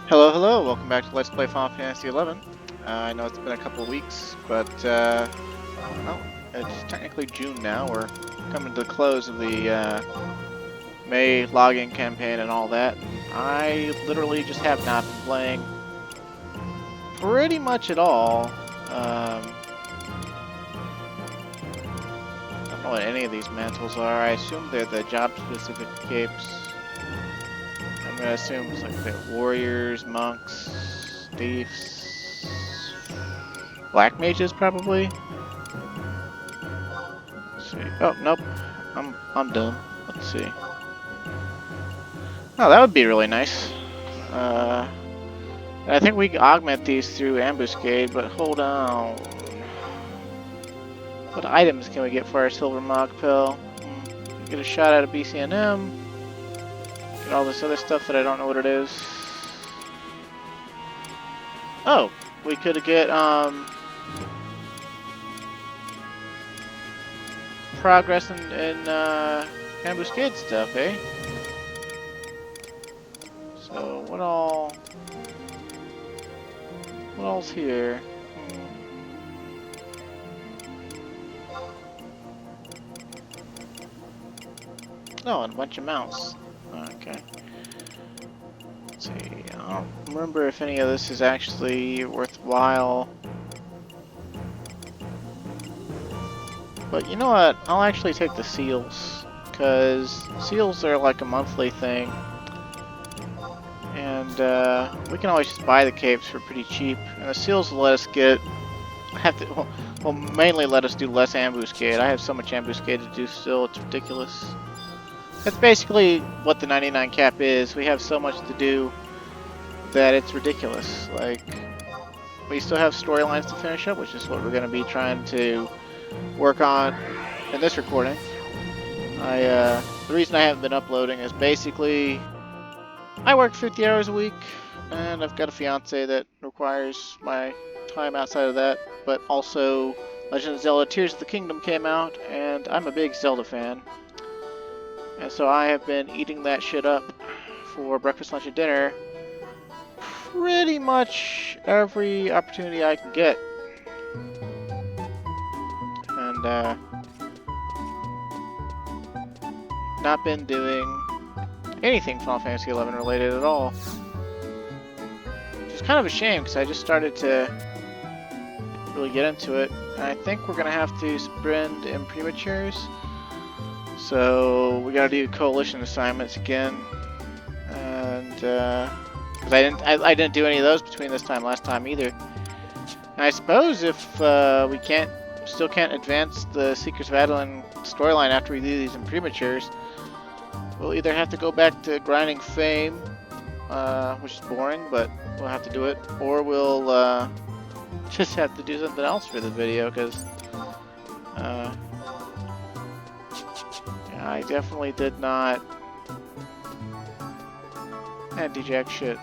Hello, hello! Welcome back to Let's Play Final Fantasy XI. I know it's been a couple of weeks, but well, it's technically June now. We're coming to the close of the May login campaign and all that. I literally just have not been playing pretty much at all. I don't know what any of these mantles are. I assume they're the job-specific capes. I'm gonna assume it's like the warriors, monks, thieves, black mages probably. Let's see. Oh nope, I'm dumb. Let's see. Oh, that would be really nice. I think we can augment these through ambuscade, but hold on. What items can we get for our silver mog pill? Get a shot at a BCNM. Get all this other stuff that I don't know what it is. Oh, we could get progress in ambuscade stuff, eh? So what all's here? Oh, and a bunch of mounts. Okay. Let's see. I don't remember if any of this is actually worthwhile. But you know what? I'll actually take the seals, because seals are like a monthly thing. And we can always just buy the capes for pretty cheap. And the seals will let us get... well, mainly let us do less ambuscade. I have so much ambuscade to do still, it's ridiculous. That's basically what the 99 cap is. We have so much to do that it's ridiculous. Like, we still have storylines to finish up, which is what we're going to be trying to work on in this recording. The reason I haven't been uploading is basically I work 50 hours a week, and I've got a fiance that requires my time outside of that, but also Legend of Zelda Tears of the Kingdom came out, and I'm a big Zelda fan. And so I have been eating that shit up for breakfast, lunch, and dinner pretty much every opportunity I can get. And not been doing anything Final Fantasy XI related at all. Which is kind of a shame because I just started to really get into it. And I think we're going to have to sprint in prematures. So we gotta do coalition assignments again, and because I didn't do any of those between this time last time either. And I suppose if we still can't advance the Seekers of Adoulin storyline after we do these in prematures, we'll either have to go back to grinding fame, which is boring, but we'll have to do it, or we'll just have to do something else for the video because. I definitely did not anti-jack shit.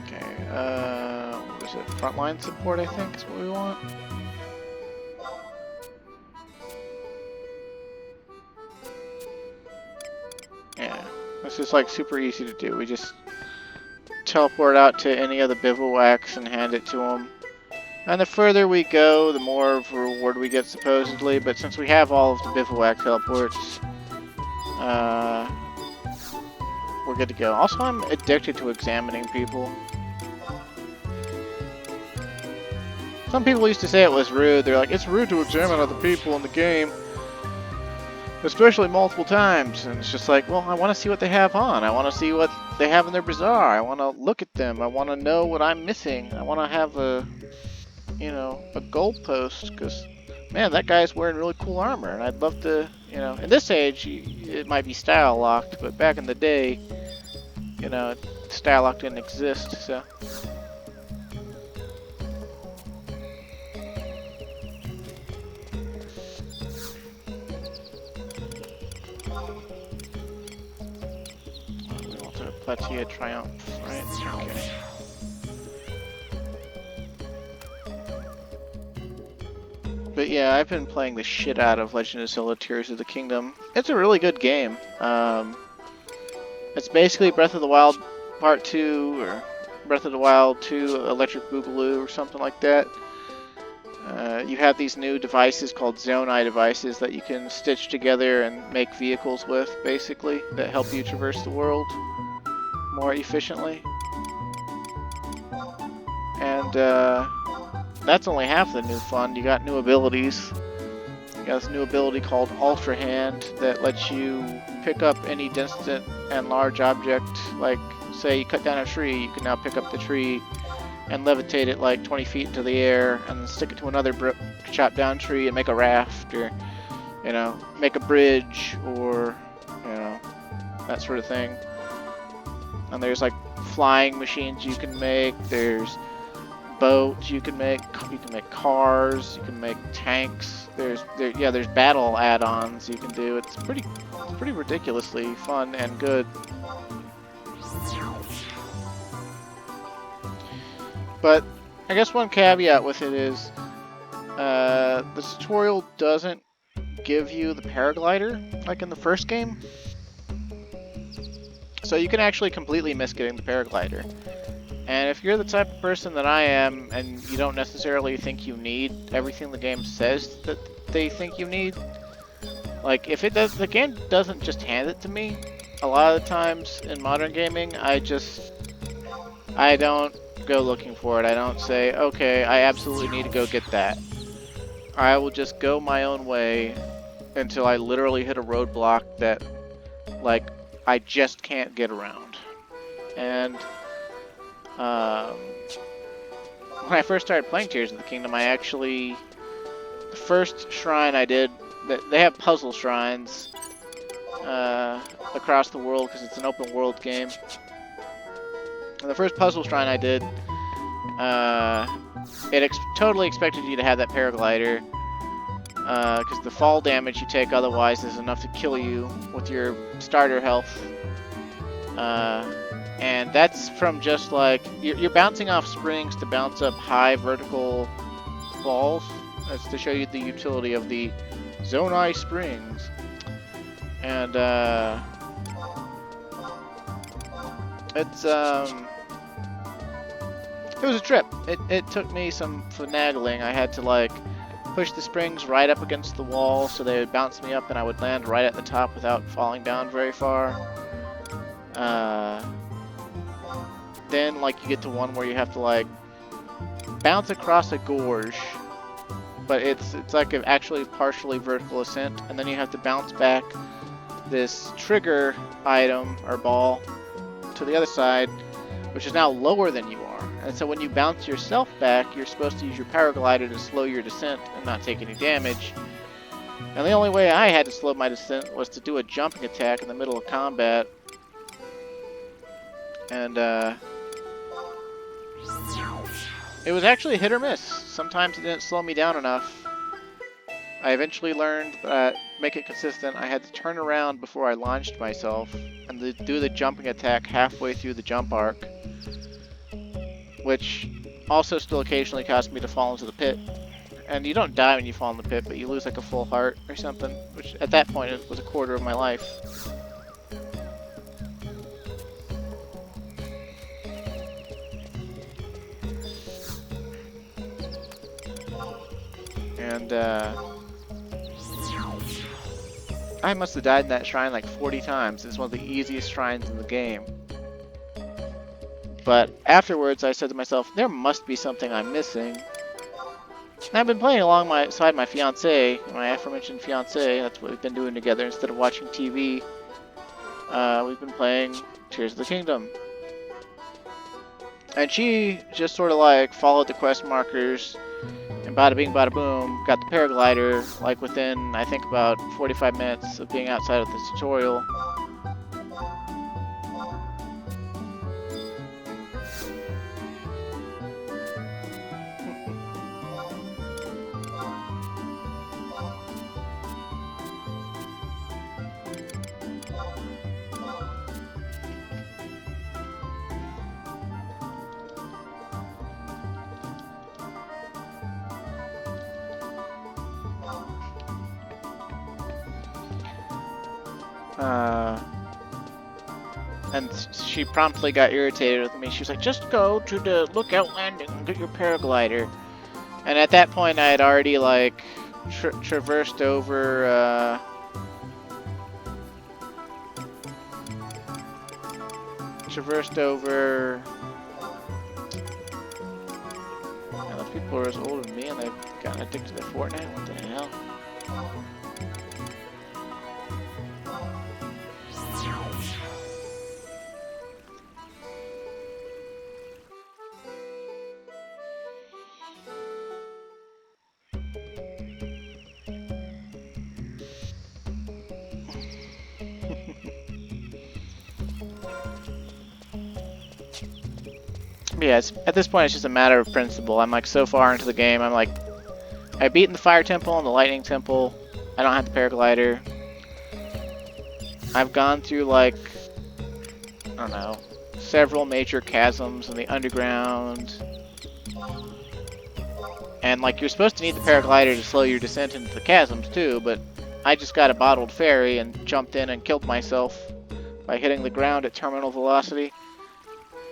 Okay, what is it? Frontline support, I think, is what we want. Yeah, this is like super easy to do. We just teleport out to any of the bivouacs and hand it to them. And the further we go, the more of a reward we get, supposedly. But since we have all of the bivouac teleports, we're good to go. Also, I'm addicted to examining people. Some people used to say it was rude. They're like, it's rude to examine other people in the game, especially multiple times. And it's just like, well, I want to see what they have on. I want to see what they have in their bazaar. I want to look at them. I want to know what I'm missing. I want to have a goalpost, because, man, that guy's wearing really cool armor, and I'd love to, in this age, it might be style locked, but back in the day, style lock didn't exist, so. Platia Triumph, right? Okay. But yeah, I've been playing the shit out of Legend of Zelda Tears of the Kingdom. It's a really good game. It's basically Breath of the Wild Part 2, or Breath of the Wild 2 Electric Boogaloo, or something like that. You have these new devices called Zonai devices that you can stitch together and make vehicles with, basically, that help you traverse the world more efficiently. And that's only half the new fun. You got new abilities. You got this new ability called Ultra Hand that lets you pick up any distant and large object. Like, say you cut down a tree, you can now pick up the tree and levitate it like 20 feet into the air, and then stick it to another chopped down tree and make a raft, or, you know, make a bridge, or, you know, that sort of thing. And there's like flying machines you can make. There's boats you can make cars, you can make tanks. There's battle add-ons you can do. It's pretty ridiculously fun and good. But I guess one caveat with it is the tutorial doesn't give you the paraglider like in the first game. So you can actually completely miss getting the paraglider. And if you're the type of person that I am, and you don't necessarily think you need everything the game says that they think you need, like if it does, the game doesn't just hand it to me. A lot of the times in modern gaming, I don't go looking for it. I don't say, okay, I absolutely need to go get that. I will just go my own way until I literally hit a roadblock that, like, I just can't get around. And when I first started playing Tears of the Kingdom, the first shrine I did, they have puzzle shrines across the world because it's an open world game. And the first puzzle shrine I did, it totally expected you to have that paraglider, because the fall damage you take otherwise is enough to kill you with your starter health. And that's from just like, you're bouncing off springs to bounce up high vertical falls. That's to show you the utility of the Zonai springs. And it was a trip. It took me some finagling. I had to like push the springs right up against the wall so they would bounce me up and I would land right at the top without falling down very far. Then like you get to one where you have to like bounce across a gorge, but it's like an actually partially vertical ascent, and then you have to bounce back this trigger item or ball to the other side, which is now lower than you are. And so when you bounce yourself back, you're supposed to use your paraglider to slow your descent and not take any damage. And the only way I had to slow my descent was to do a jumping attack in the middle of combat. And it was actually hit or miss. Sometimes it didn't slow me down enough. I eventually learned that to make it consistent, I had to turn around before I launched myself and do the jumping attack halfway through the jump arc, which also still occasionally caused me to fall into the pit. And you don't die when you fall in the pit, but you lose like a full heart or something, which at that point it was a quarter of my life. And I must have died in that shrine like 40 times. It's one of the easiest shrines in the game. But afterwards I said to myself, there must be something I'm missing. And I've been playing alongside my fiancée, my aforementioned fiancée. That's what we've been doing together instead of watching TV. We've been playing Tears of the Kingdom. And she just sort of like followed the quest markers, and bada bing bada boom, got the paraglider like within, I think, about 45 minutes of being outside of the tutorial. And she promptly got irritated with me. She was like, just go to the lookout landing and get your paraglider. And at that point, I had already, like, traversed over, Man, those people are as old as me and they've gotten addicted to Fortnite. What the hell? Yeah, at this point, it's just a matter of principle. I'm like so far into the game. I'm like, I've beaten the Fire Temple and the Lightning Temple. I don't have the paraglider. I've gone through like, I don't know, several major chasms in the underground. And like, you're supposed to need the paraglider to slow your descent into the chasms too, but I just got a bottled fairy and jumped in and killed myself by hitting the ground at terminal velocity.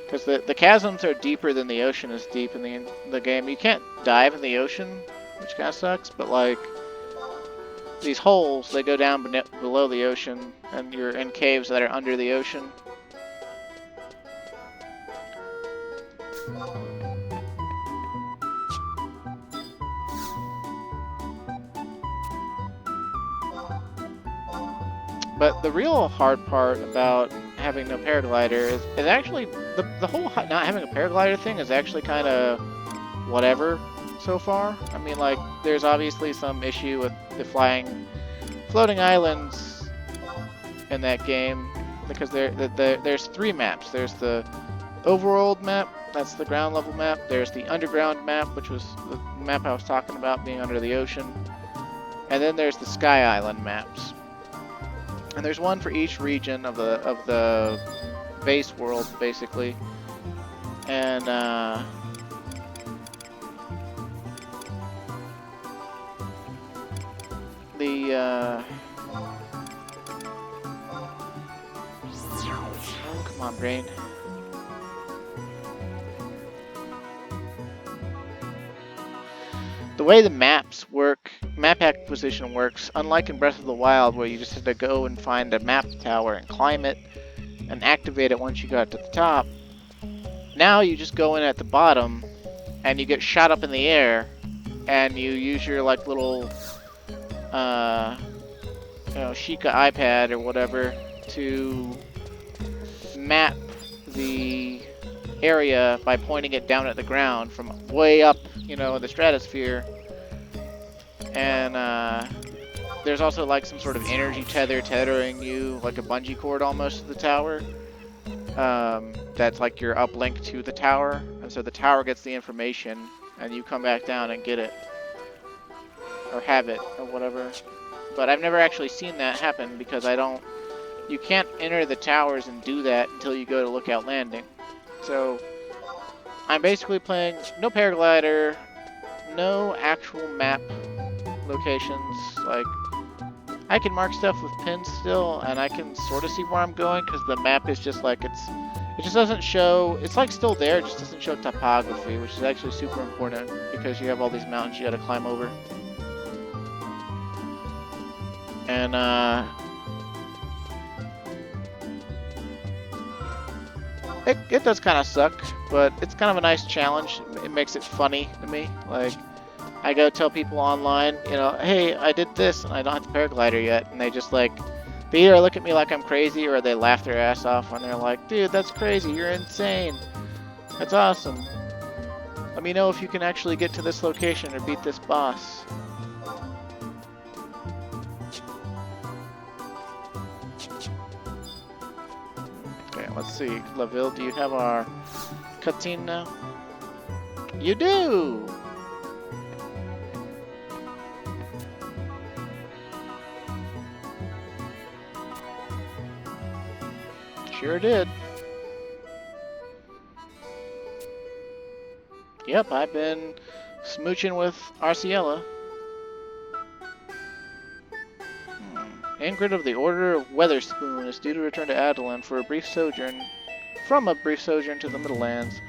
Because the chasms are deeper than the ocean is deep in the game. You can't dive in the ocean, which kind of sucks, but like, these holes, they go down below the ocean, and you're in caves that are under the ocean. But the real hard part about having no paraglider is actually, the whole not having a paraglider thing is actually kind of whatever so far. I mean, like, there's obviously some issue with the floating islands in that game, because there's 3 maps. There's the overworld map, that's the ground level map. There's the underground map, which was the map I was talking about being under the ocean. And then there's the Sky Island maps. And there's one for each region of the base world, basically. And oh, come on, brain. The way the maps work, map acquisition works, unlike in Breath of the Wild, where you just had to go and find a map tower and climb it and activate it once you got to the top. Now you just go in at the bottom and you get shot up in the air, and you use your like little Sheikah iPad or whatever to map the area by pointing it down at the ground from way up, in the stratosphere. And there's also like some sort of energy tethering you, like a bungee cord almost, to the tower. That's like your uplink to the tower, and so the tower gets the information and you come back down and get it, or have it, or whatever. But I've never actually seen that happen because you can't enter the towers and do that until you go to Lookout Landing. So I'm basically playing no paraglider, no actual map locations. Like, I can mark stuff with pins still, and I can sort of see where I'm going because the map is just like, it just doesn't show, it's like still there, it just doesn't show topography, which is actually super important because you have all these mountains you gotta climb over. And it does kind of suck, but it's kind of a nice challenge. It makes it funny to me. Like, I go tell people online, hey, I did this and I don't have the paraglider yet, and they just like, they either look at me like I'm crazy or they laugh their ass off when they're like, dude, that's crazy, you're insane, that's awesome. Let me know if you can actually get to this location or beat this boss. Okay, let's see. Laville, do you have our cutscene now? You do! Sure did. Yep, I've been smooching with Arciella. Ingrid of the Order of Weatherspoon is due to return to Adoulin for a brief sojourn to the Middle Lands.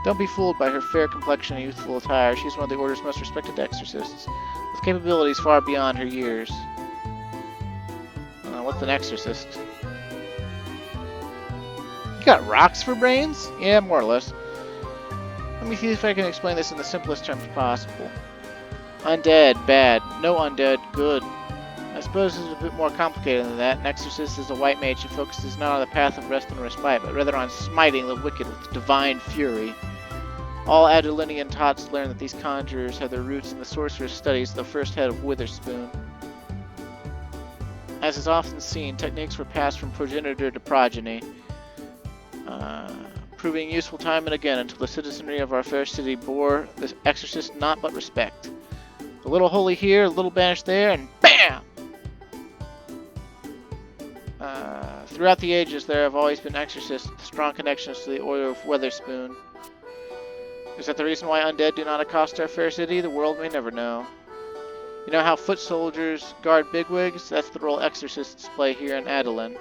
Don't be fooled by her fair complexion and youthful attire. She's one of the Order's most respected exorcists, with capabilities far beyond her years. What's an exorcist? You got rocks for brains? Yeah, more or less. Let me see if I can explain this in the simplest terms possible. Undead, bad. No undead, good. I suppose it's a bit more complicated than that. An exorcist is a white mage who focuses not on the path of rest and respite, but rather on smiting the wicked with divine fury. All Adoulinian tots learn that these conjurers have their roots in the sorcerer's studies of the first head of Witherspoon. As is often seen, techniques were passed from progenitor to progeny, proving useful time and again until the citizenry of our fair city bore the exorcist naught but respect. A little holy here, a little banished there, and BAM! Throughout the ages, there have always been exorcists with strong connections to the Order of Weatherspoon. Is that the reason why undead do not accost our fair city? The world may never know. You know how foot soldiers guard bigwigs? That's the role exorcists play here in Adoulin.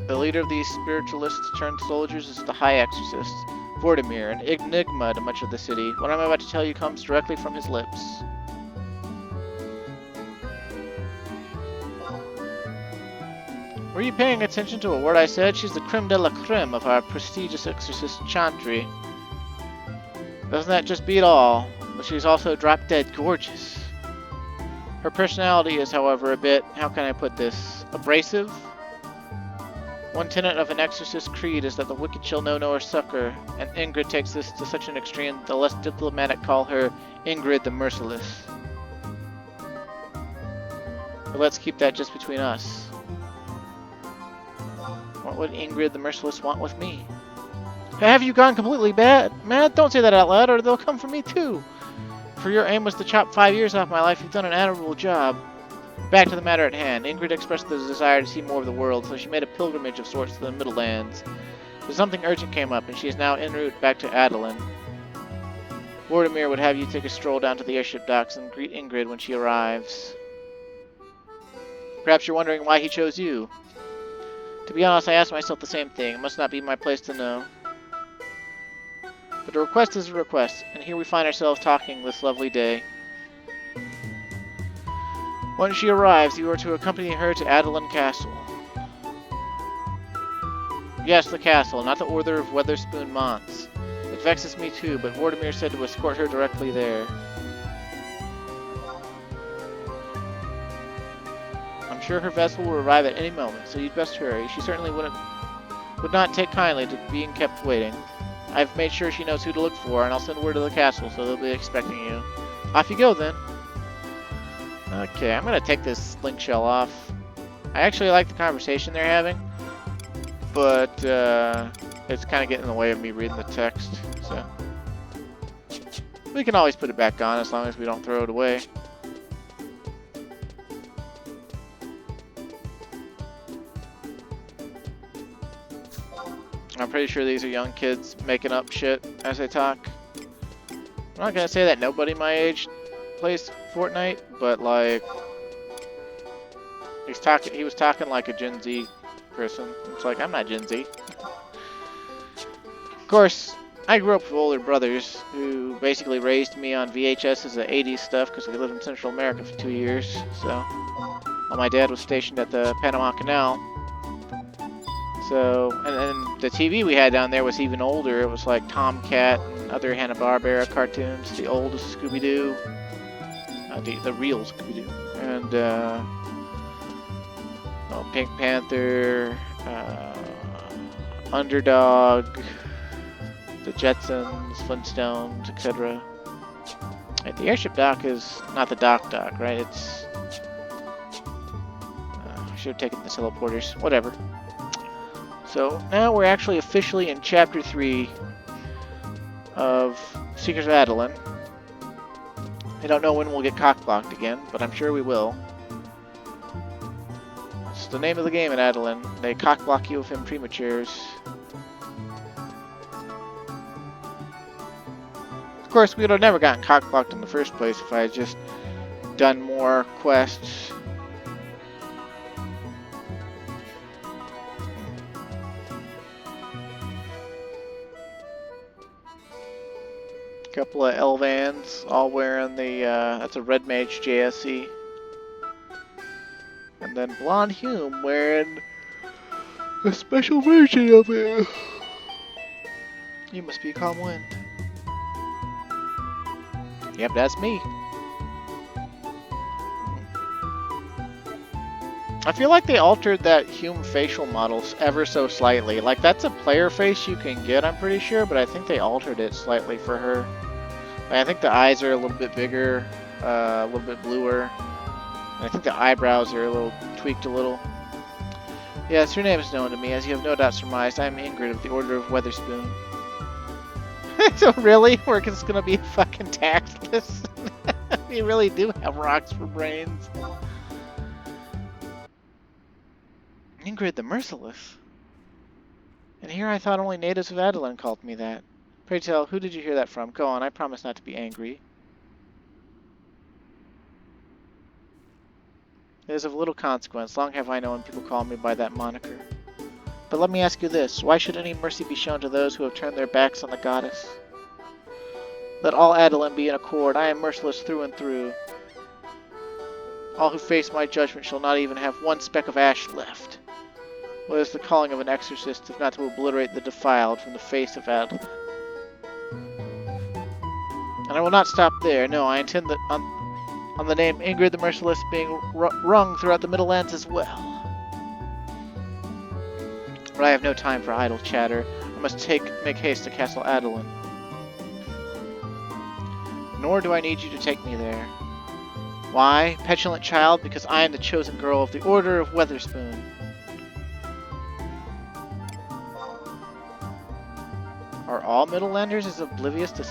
The leader of these spiritualists-turned-soldiers is the High Exorcist, Vortimir, an enigma to much of the city. What I'm about to tell you comes directly from his lips. Were you paying attention to a word I said? She's the creme de la creme of our prestigious exorcist chantry. Doesn't that just beat all? But she's also drop-dead gorgeous. Her personality is, however, a bit, how can I put this, abrasive? One tenet of an exorcist creed is that the wicked shall know no succor, and Ingrid takes this to such an extreme the less diplomatic call her Ingrid the Merciless. But let's keep that just between us. What would Ingrid the Merciless want with me? Have you gone completely mad? Don't say that out loud, or they'll come for me too. For your aim was to chop 5 years off my life, you've done an admirable job. Back to the matter at hand. Ingrid expressed the desire to see more of the world, so she made a pilgrimage of sorts to the Middle Lands. But something urgent came up, and she is now en route back to Adoulin. Vortimir would have you take a stroll down to the airship docks and greet Ingrid when she arrives. Perhaps you're wondering why he chose you. To be honest, I asked myself the same thing. It must not be my place to know. But a request is a request, and here we find ourselves talking this lovely day. When she arrives, you are to accompany her to Adoulin Castle. Yes, the castle, not the Order of Weatherspoon Monts. It vexes me too, but Vortimir said to escort her directly there. I'm sure her vessel will arrive at any moment, so you'd best hurry. She certainly would not take kindly to being kept waiting. I've made sure she knows who to look for, and I'll send word to the castle, so they'll be expecting you. Off you go, then. Okay, I'm going to take this link shell off. I actually like the conversation they're having, but it's kind of getting in the way of me reading the text, so we can always put it back on as long as we don't throw it away. I'm pretty sure these are young kids making up shit as they talk. I'm not going to say that nobody my age plays Fortnite, but like he was talking like a Gen Z person. It's like, I'm not Gen Z. Of course, I grew up with older brothers who basically raised me on VHS as the 80s stuff because we lived in Central America for 2 years. So, while my dad was stationed at the Panama Canal. So, and then the TV we had down there was even older. It was like Tomcat and other Hanna-Barbera cartoons, the old Scooby-Doo. The real Scooby-Doo, and Pink Panther, Underdog, the Jetsons, Flintstones, etc. Right, the airship dock is not the dock, right? It's I should have taken the teleporters. Whatever. So now we're actually officially in Chapter 3 of Seekers of Adoulin. I don't know when we'll get cock-blocked again, but I'm sure we will. It's the name of the game at Adoulin. They cock-block you with imprematures. course, we would have never gotten cock-blocked in the first place if I had just done more quests. Couple of Elvans, all wearing the, that's a Red Mage JSE. And then Blonde Hume wearing a special version of it. You must be a calm wind. Yep, that's me. I feel like they altered that Hume facial models ever so slightly. Like, that's a player face you can get, I'm pretty sure, but I think they altered it slightly for her. Like, I think the eyes are a little bit bigger, a little bit bluer. And I think the eyebrows are a little tweaked a little. Yes, your name is known to me, as you have no doubt surmised. I am Ingrid of the Order of Weatherspoon. So really? We're just gonna be fucking taxless? We really do have rocks for brains. Ingrid the Merciless? And here I thought only natives of Adoulin called me that. Pray tell, who did you hear that from? Go on, I promise not to be angry. It is of little consequence. Long have I known people call me by that moniker. But let me ask you this. Why should any mercy be shown to those who have turned their backs on the goddess? Let all Adoulin be in accord. I am merciless through and through. All who face my judgment shall not even have one speck of ash left. What is the calling of an exorcist if not to obliterate the defiled from the face of Adoulin? And I will not stop there. No, I intend that on the name Ingrid the Merciless being rung throughout the Middle Lands as well. But I have no time for idle chatter. I must make haste to Castle Adoulin. Nor do I need you to take me there. Why, petulant child? Because I am the chosen girl of the Order of Weatherspoon. Are all Middlelanders as oblivious to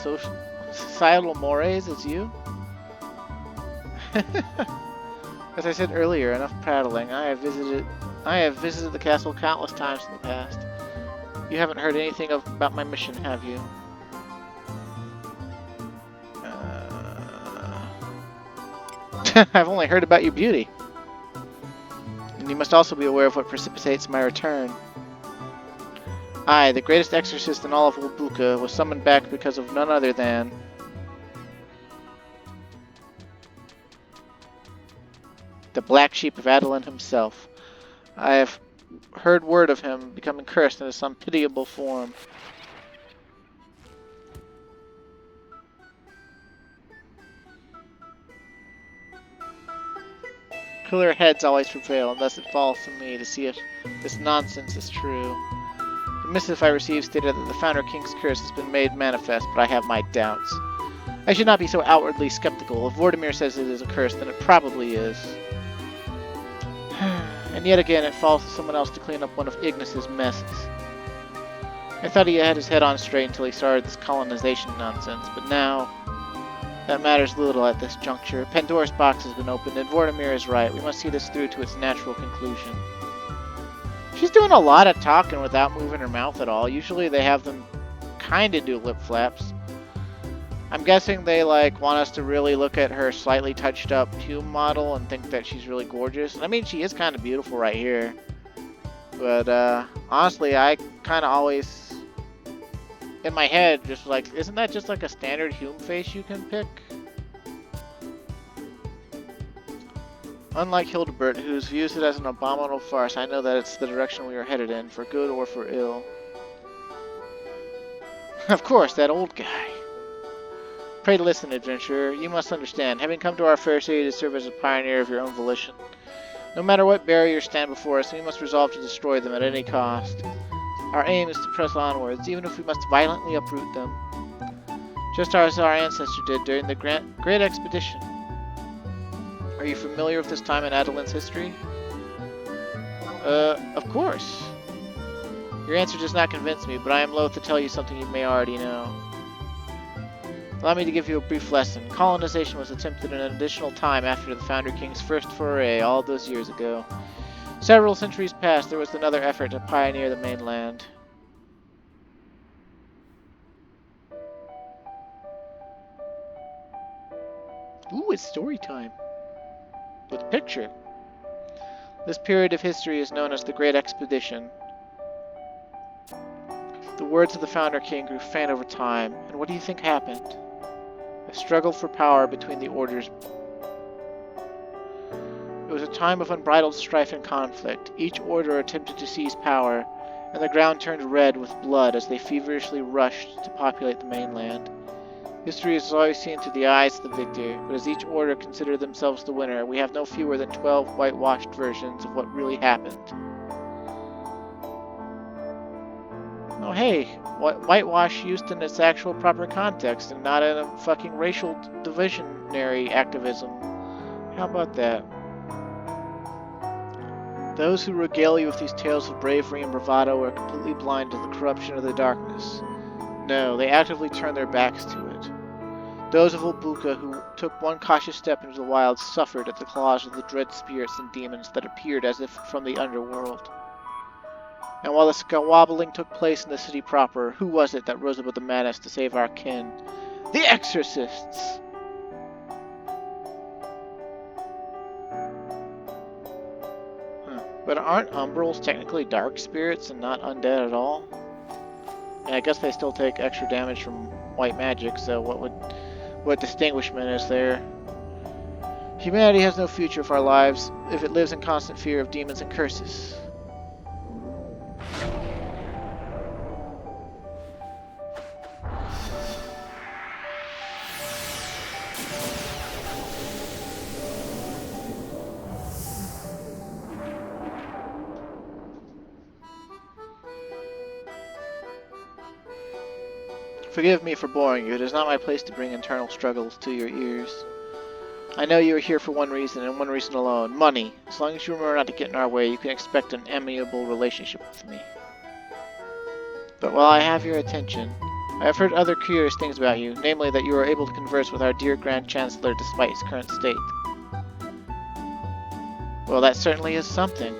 societal mores as you? As I said earlier, enough prattling. I have visited the castle countless times in the past. You haven't heard anything about my mission, have you? I've only heard about your beauty. And you must also be aware of what precipitates my return. I, the greatest exorcist in all of Ulbuka, was summoned back because of none other than... the black sheep of Adoulin himself. I have heard word of him becoming cursed into some pitiable form. Cooler heads always prevail, and thus it falls to me to see if this nonsense is true. The missive I received stated that the Founder King's curse has been made manifest, but I have my doubts. I should not be so outwardly skeptical. If Vortimir says it is a curse, then it probably is. And yet again, it falls to someone else to clean up one of Ignis's messes. I thought he had his head on straight until he started this colonization nonsense, but now... that matters little at this juncture. Pandora's box has been opened, and Vortimir is right. We must see this through to its natural conclusion. She's doing a lot of talking without moving her mouth at all. Usually they have them kind of do lip flaps. I'm guessing they want us to really look at her slightly touched up Hume model and think that she's really gorgeous. I mean, she is kind of beautiful right here. But honestly, I kind of always, in my head, just isn't that just like a standard Hume face you can pick? Unlike Hildebert, who views it as an abominable farce, I know that it's the direction we are headed in, for good or for ill. Of course, that old guy. Pray listen, adventurer. You must understand, having come to our fair city to serve as a pioneer of your own volition, no matter what barriers stand before us, we must resolve to destroy them at any cost. Our aim is to press onwards, even if we must violently uproot them, just as our ancestor did during the Great Expedition. Are you familiar with this time in Adoulin's history? Of course. Your answer does not convince me, but I am loath to tell you something you may already know. Allow me to give you a brief lesson. Colonization was attempted an additional time after the Founder King's first foray all those years ago. Several centuries past, there was another effort to pioneer the mainland. Ooh, it's story time. With a picture. This period of history is known as the Great Expedition. The words of the Founder King grew faint over time, and what do you think happened? A struggle for power between the orders. It was a time of unbridled strife and conflict. Each order attempted to seize power, and the ground turned red with blood as they feverishly rushed to populate the mainland. History is always seen through the eyes of the victor, but as each order considered themselves the winner, we have no fewer than 12 whitewashed versions of what really happened. Oh hey, whitewash used in its actual proper context and not in a fucking racial divisionary activism. How about that? Those who regale you with these tales of bravery and bravado are completely blind to the corruption of the darkness. No, they actively turn their backs to it. Those of Obuka who took one cautious step into the wild suffered at the claws of the dread spirits and demons that appeared as if from the underworld. And while the squabbling took place in the city proper, who was it that rose above the madness to save our kin? The Exorcists! But aren't umbrals technically dark spirits and not undead at all? And I guess they still take extra damage from white magic, so what distinguishment is there? Humanity has no future for our lives if it lives in constant fear of demons and curses. Forgive me for boring you. It is not my place to bring internal struggles to your ears. I know you are here for one reason, and one reason alone. Money. As long as you remember not to get in our way, you can expect an amiable relationship with me. But while I have your attention, I have heard other curious things about you, namely that you are able to converse with our dear Grand Chancellor despite his current state. Well, that certainly is something.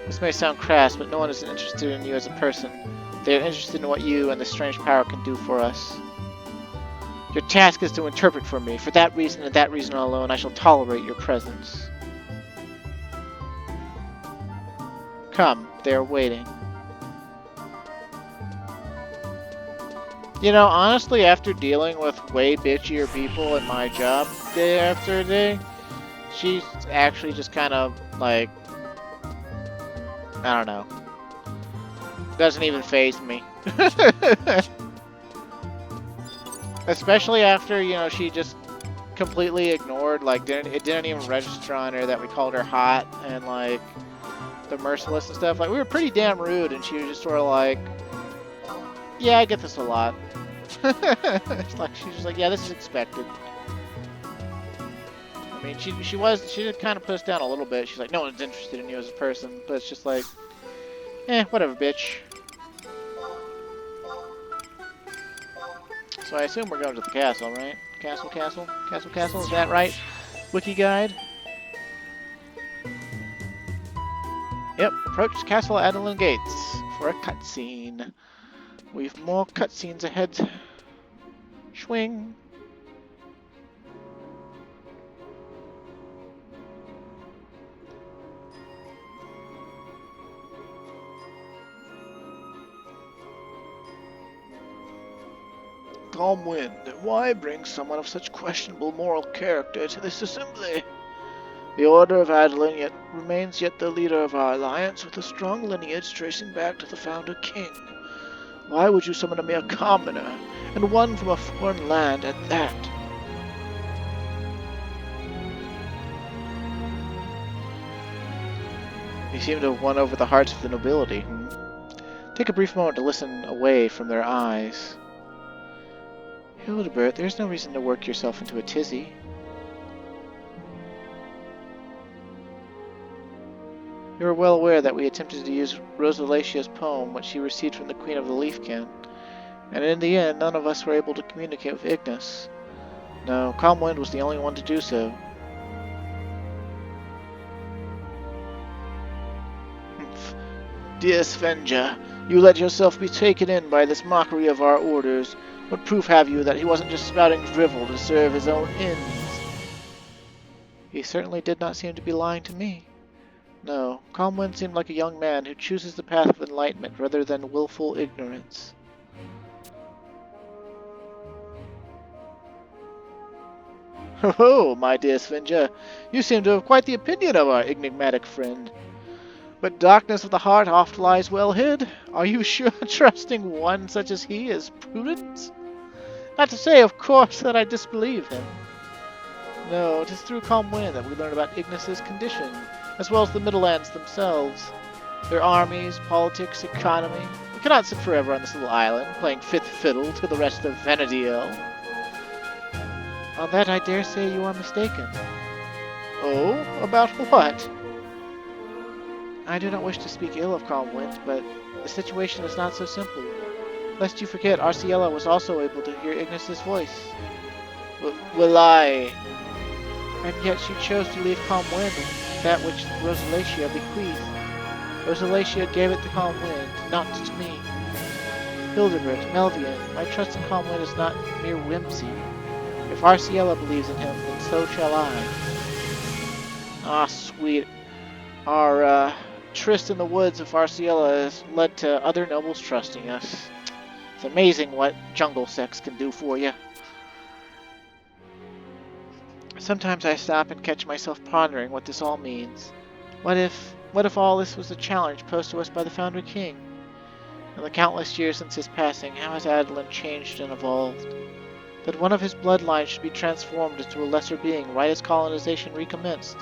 This may sound crass, but no one is interested in you as a person. They are interested in what you and this strange power can do for us. Your task is to interpret for me. For that reason and that reason alone, I shall tolerate your presence. Come, they are waiting. You know, honestly, after dealing with way bitchier people in my job day after day, she's actually just kind of like, I don't know. Doesn't even faze me. Especially after, you know, she just completely ignored, like, it didn't even register on her that we called her hot and, like, the Merciless and stuff. Like, we were pretty damn rude, and she was just sort of like, yeah, I get this a lot. It's like, she's just like, yeah, this is expected. I mean, she did kind of put us down a little bit. She's like, no one's interested in you as a person, but it's just like, whatever, bitch. So I assume we're going to the castle, right? Castle, is that right? Wiki guide? Yep, approach Castle Adoulin gates for a cutscene. We've more cutscenes ahead. Swing. Calm wind, why bring someone of such questionable moral character to this assembly? The Order of Adoulin remains yet the leader of our alliance, with a strong lineage tracing back to the Founder King. Why would you summon a mere commoner, and one from a foreign land at that? You seem to have won over the hearts of the nobility. Take a brief moment to listen away from their eyes. Hildebert, there's no reason to work yourself into a tizzy. You are well aware that we attempted to use Rosalatia's poem, which she received from the Queen of the Leafkin, and in the end, none of us were able to communicate with Ignis. No, Calmwind was the only one to do so. Dear Svenja, you let yourself be taken in by this mockery of our orders. What proof have you that he wasn't just spouting drivel to serve his own ends? He certainly did not seem to be lying to me. No, Calm Wind seemed like a young man who chooses the path of enlightenment rather than willful ignorance. Oh, my dear Svenja, you seem to have quite the opinion of our enigmatic friend. But darkness of the heart oft lies well hid. Are you sure trusting one such as he is prudent? Not to say, of course, that I disbelieve him. No, it is through Calm Wind that we learn about Ignis's condition, as well as the Middlelands themselves. Their armies, politics, economy. We cannot sit forever on this little island, playing fifth fiddle to the rest of Venediel. On that I dare say you are mistaken. Oh? About what? I do not wish to speak ill of Calm Wind, but the situation is not so simple. Lest you forget, Arciella was also able to hear Ignis's voice. Will I? And yet she chose to leave Calm Wind that which Rosalacia bequeathed. Rosalacia gave it to Calm Wind, not to me. Hildebert, Melvian, my trust in Calm Wind is not mere whimsy. If Arciella believes in him, then so shall I. Ah, sweet. Our tryst in the woods of Arciella has led to other nobles trusting us. It's amazing what jungle sex can do for you. Sometimes I stop and catch myself pondering what this all means. What if all this was a challenge posed to us by the Founder King? In the countless years since his passing, how has Adoulin changed and evolved? That one of his bloodlines should be transformed into a lesser being right as colonization recommenced.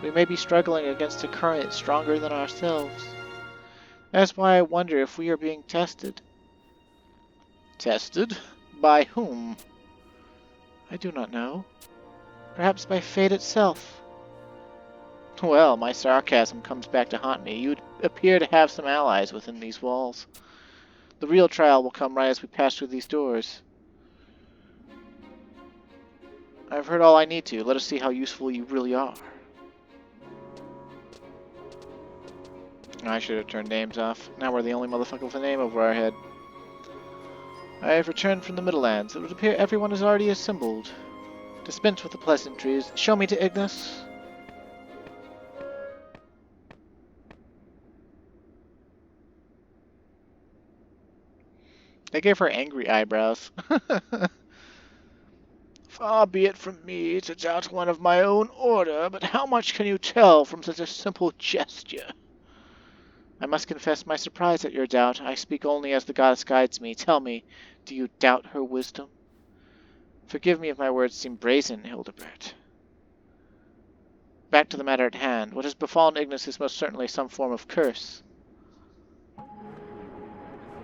We may be struggling against a current stronger than ourselves. That's why I wonder if we are being tested. Tested? By whom? I do not know. Perhaps by fate itself. Well, my sarcasm comes back to haunt me. You appear to have some allies within these walls. The real trial will come right as we pass through these doors. I've heard all I need to. Let us see how useful you really are. I should have turned names off. Now we're the only motherfucker with a name over our head. I have returned from the Middlelands. It would appear everyone is already assembled. Dispense with the pleasantries. Show me to Ignis. They gave her angry eyebrows. Far be it from me to doubt one of my own order, but how much can you tell from such a simple gesture? I must confess my surprise at your doubt. I speak only as the goddess guides me. Tell me, do you doubt her wisdom? Forgive me if my words seem brazen, Hildebert. Back to the matter at hand. What has befallen Ignis is most certainly some form of curse.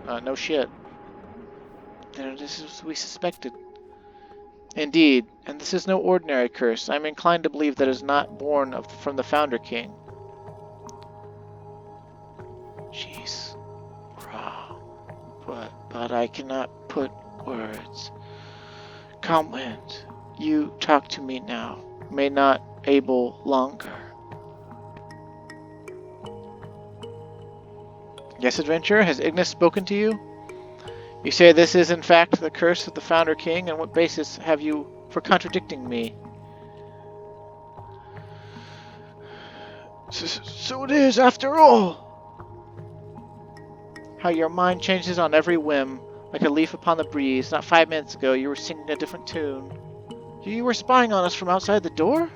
No shit. Then it is as we suspected. Indeed, and this is no ordinary curse. I am inclined to believe that it is not born from the Founder King. Jeez. But I cannot put words. Calm Wind, you talk to me now. May not able longer. Yes, adventurer, has Ignis spoken to you? You say this is in fact the curse of the Founder King, and what basis have you for contradicting me? So it is, after all! How your mind changes on every whim, like a leaf upon the breeze. Not 5 minutes ago you were singing a different tune. You were spying on us from outside the door?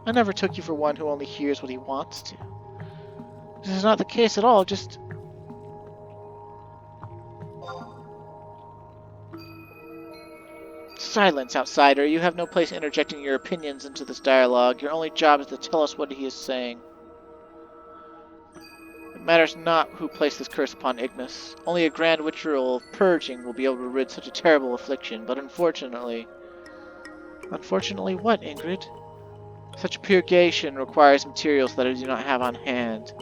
I never took you for one who only hears what he wants to. This is not the case at all, just... Silence, outsider. You have no place interjecting your opinions into this dialogue. Your only job is to tell us what he is saying. It matters not who placed this curse upon Ignis. Only a grand ritual of purging will be able to rid such a terrible affliction, but unfortunately... Unfortunately what, Ingrid? Such purgation requires materials that I do not have on hand.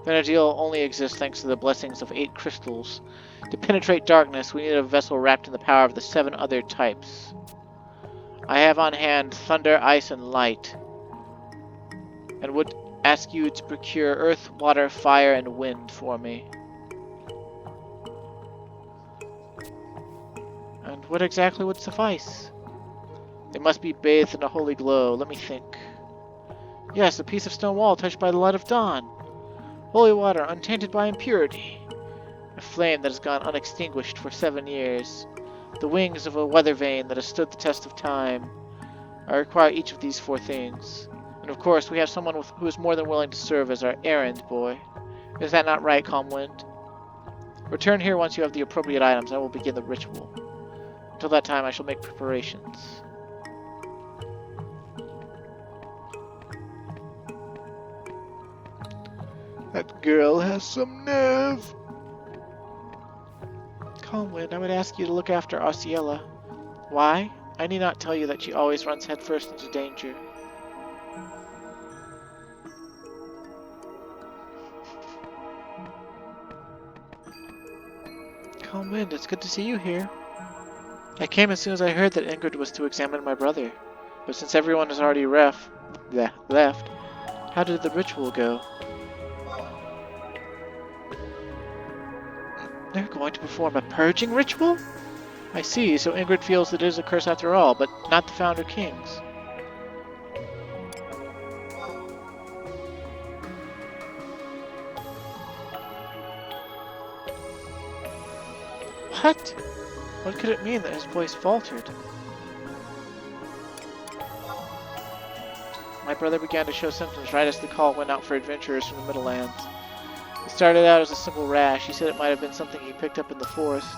Venediel only exists thanks to the blessings of 8 crystals. To penetrate darkness, we need a vessel wrapped in the power of the 7 other types. I have on hand thunder, ice, and light, and would ask you to procure earth, water, fire, and wind for me. And what exactly would suffice? They must be bathed in a holy glow. Let me think. Yes, a piece of stone wall touched by the light of dawn. Holy water, untainted by impurity. A flame that has gone unextinguished for 7 years. The wings of a weather vane that has stood the test of time. I require each of these 4 things. And of course, we have someone who is more than willing to serve as our errand boy. Is that not right, Calm Wind? Return here once you have the appropriate items. I will begin the ritual. Until that time, I shall make preparations. That girl has some nerve. Calm Wind, I would ask you to look after Osceola. Why? I need not tell you that she always runs headfirst into danger. Calm Wind, it's good to see you here. I came as soon as I heard that Ingrid was to examine my brother. But since everyone has already left, how did the ritual go? They're going to perform a purging ritual? I see, so Ingrid feels that it is a curse after all, but not the Founder King's. What? What could it mean that his voice faltered? My brother began to show symptoms right as the call went out for adventurers from the Middle Lands. It started out as a simple rash. He said it might have been something he picked up in the forest.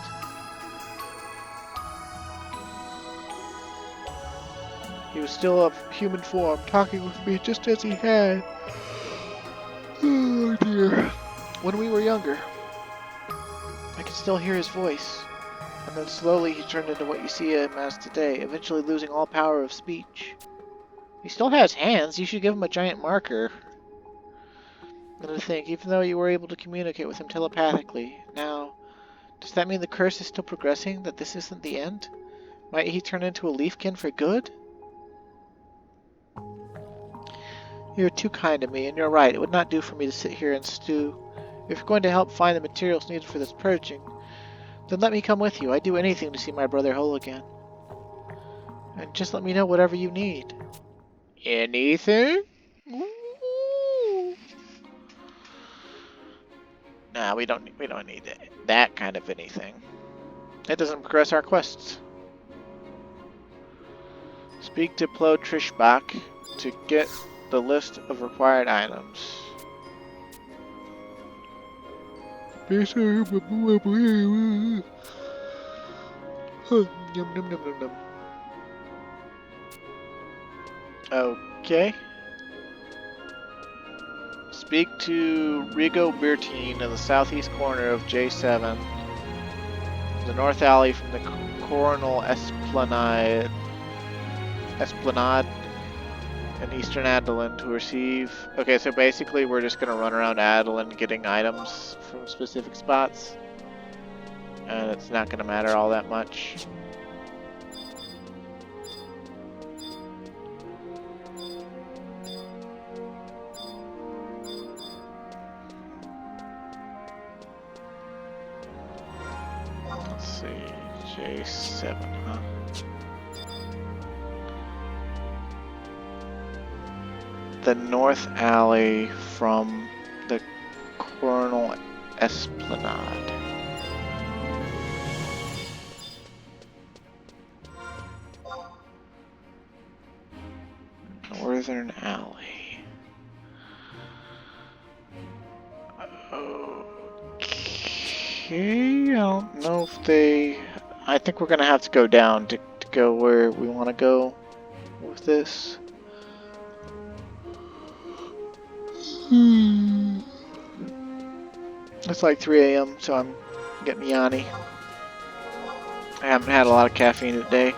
He was still of human form, talking with me just as he had. Oh dear. When we were younger. I can still hear his voice. And then slowly he turned into what you see him as today, eventually losing all power of speech. He still has hands. You should give him a giant marker. And to think, even though you were able to communicate with him telepathically, now, does that mean the curse is still progressing? That this isn't the end? Might he turn into a leafkin for good? You're too kind to me, and you're right. It would not do for me to sit here and stew. If you're going to help find the materials needed for this purging, then let me come with you. I'd do anything to see my brother whole again. And just let me know whatever you need. Anything? Ooh. Nah, we don't need that kind of anything. That doesn't progress our quests. Speak to Plo Trishbach to get the list of required items. Okay. Speak to Rigo Bertine in the southeast corner of J7, the north alley from the Coronal Esplanade in eastern Adoulin to receive... Okay, so basically we're just going to run around Adoulin getting items from specific spots. And it's not going to matter all that much. Let's see, J7, huh? The north alley from the Coronal Esplanade. Northern alley. Okay, I don't know if they... I think we're gonna have to go down to go where we want to go with this. It's like 3 a.m. so I'm getting yawny. I haven't had a lot of caffeine today.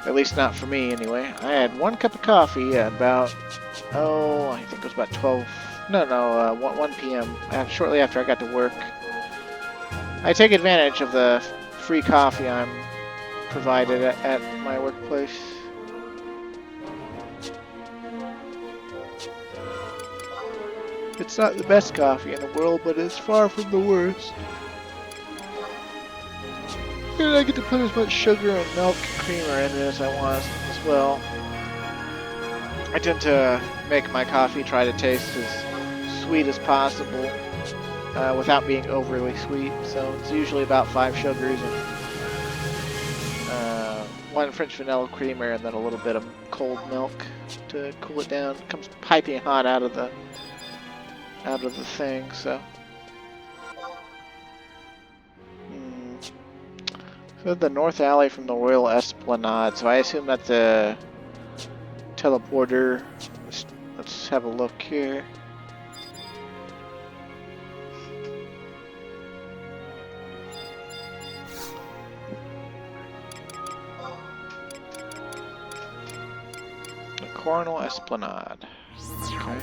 At least not for me, anyway. I had 1 cup of coffee at about, I think it was about 12, 1 p.m. Shortly after I got to work. I take advantage of the free coffee I'm provided at my workplace. It's not the best coffee in the world, but it's far from the worst. And I get to put as much sugar and milk and creamer in it as I want as well. I tend to make my coffee try to taste as sweet as possible without being overly sweet. So it's usually about 5 sugars and 1 French vanilla creamer and then a little bit of cold milk to cool it down. It comes piping hot out of the thing, so. So the north alley from the Royal Esplanade, so I assume that's a teleporter. Let's have a look here. The Coronal Esplanade. Okay.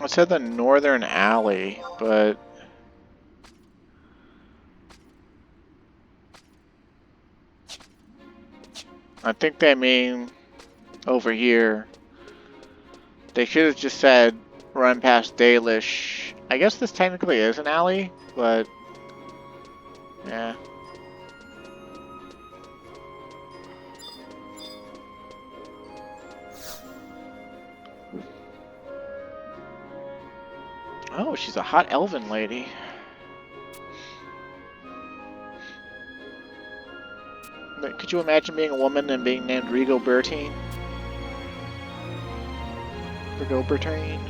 It said the northern alley, but I think they mean over here. They should have just said run past Dalish. I guess this technically is an alley, but yeah. Oh, she's a hot elven lady. Could you imagine being a woman and being named Rigobertine? Rigobertine?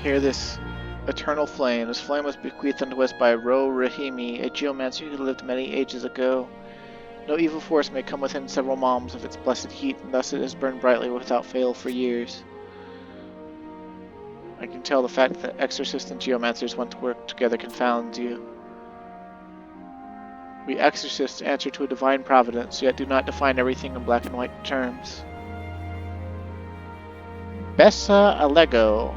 Hear this eternal flame. This flame was bequeathed unto us by Ro Rahimi, a geomancer who lived many ages ago. No evil force may come within several malms of its blessed heat, and thus it has burned brightly without fail for years. I can tell the fact that exorcists and geomancers want to work together confounds you. We exorcists answer to a divine providence, yet do not define everything in black and white terms. Bessa Alego.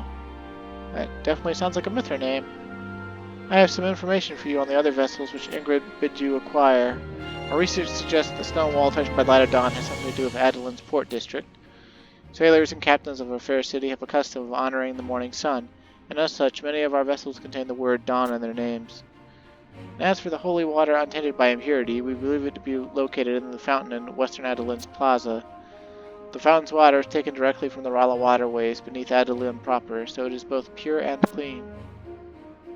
That definitely sounds like a Mithra name. I have some information for you on the other vessels which Ingrid bid you acquire. Our research suggests that the stone wall touched by light of dawn has something to do with Adoulin's port district. Sailors and captains of a fair city have a custom of honoring the morning sun, and as such, many of our vessels contain the word dawn in their names. And as for the holy water untainted by impurity, we believe it to be located in the fountain in western Adoulin's plaza. The fountain's water is taken directly from the Rala waterways beneath Adoulin proper, so it is both pure and clean.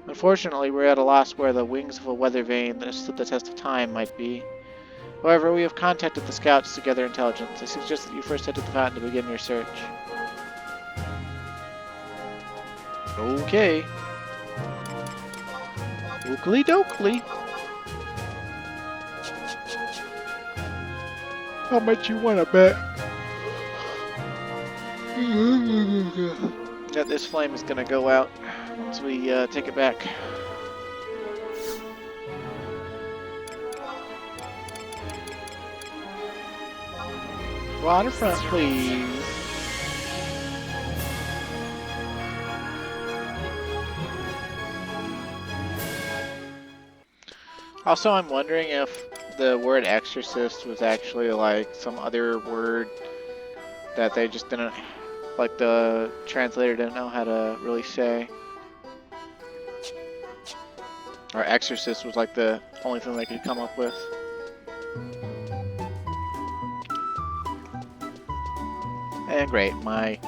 Unfortunately, we're at a loss where the wings of a weather vane that has stood the test of time might be. However, we have contacted the scouts to gather intelligence. I suggest that you first head to the fountain to begin your search. Okay. Oakley dokley. How much you want to bet? That this flame is gonna go out once we take it back. Waterfront, please. Also, I'm wondering if the word exorcist was actually like some other word that they just didn't, like the translator didn't know how to really say. Or exorcist was like the only thing they could come up with. And great, my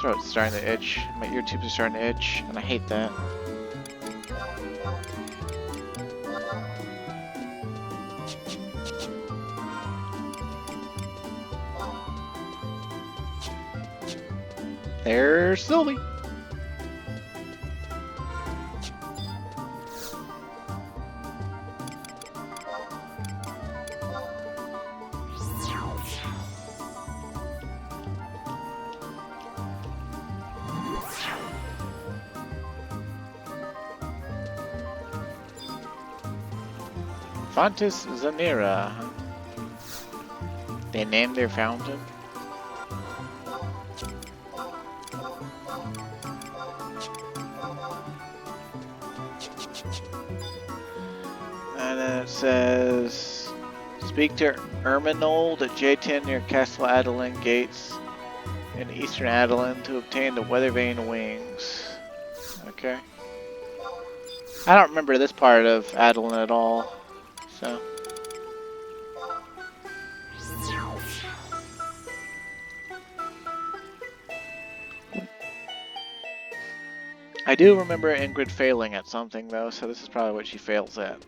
throat's starting to itch, my ear tubes are starting to itch, and I hate that. There's Sylvie! Fontes Zanera. They named their fountain? And then it says, speak to Erminold at J10 near Castle Adoulin Gates in Eastern Adoulin to obtain the Weathervane Wings. Okay. I don't remember this part of Adoulin at all, so. I do remember Ingrid failing at something though, so this is probably what she fails at.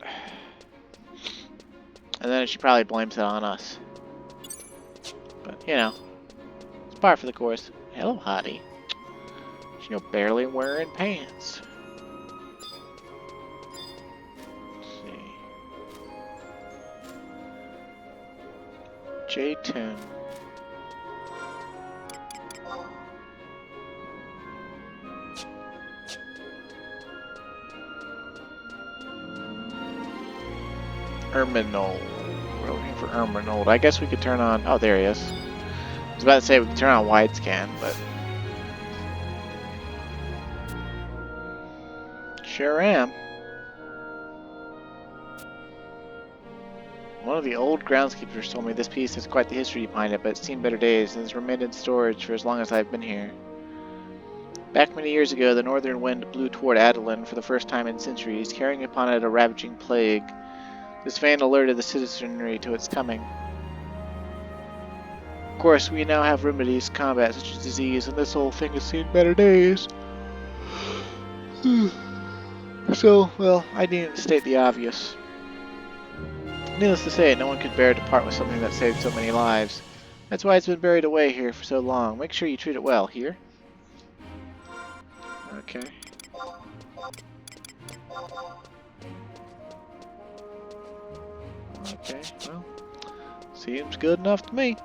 And then she probably blames it on us. But, you know, it's par for the course. Hello, hottie. She's barely wearing pants. Let's see. J10. Erminold. We're looking for Erminold. I guess we could turn on... Oh, there he is. I was about to say we could turn on wide scan, but... Sure am. One of the old groundskeepers told me this piece has quite the history behind it, but it's seen better days and has remained in storage for as long as I've been here. Back many years ago, the northern wind blew toward Adoulin for the first time in centuries, carrying upon it a ravaging plague. This fan alerted the citizenry to its coming. Of course, we now have remedies to combat such a disease, and this whole thing has seen better days. So, well, I needn't state the obvious. Needless to say, no one could bear to part with something that saved so many lives. That's why it's been buried away here for so long. Make sure you treat it well. Here? Okay. Okay, well, seems good enough to me.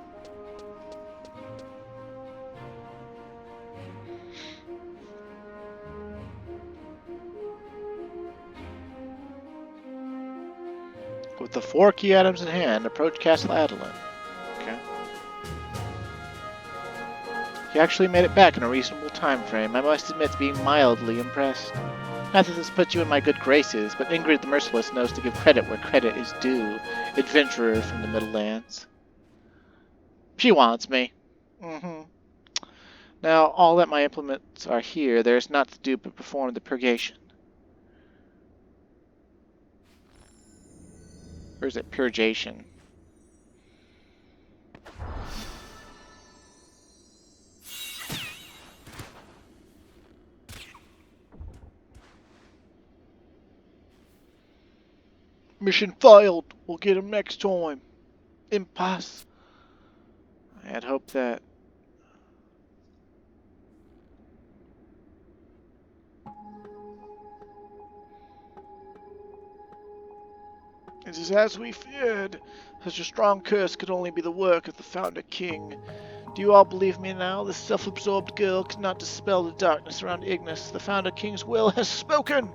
With the 4 key items in hand, approach Castle Adoulin. Okay. You actually made it back in a reasonable time frame. I must admit to being mildly impressed. Not that this puts you in my good graces, but Ingrid the Merciless knows to give credit where credit is due. Adventurer from the Middle Lands. She wants me. Now, all that my implements are here, there is not to do but perform the purgation. Or is it purgation? Mission failed. We'll get him next time. Impasse. I had hoped that. It is as we feared. Such a strong curse could only be the work of the Founder King. Do you all believe me now? This self-absorbed girl cannot dispel the darkness around Ignis. The Founder King's will has spoken!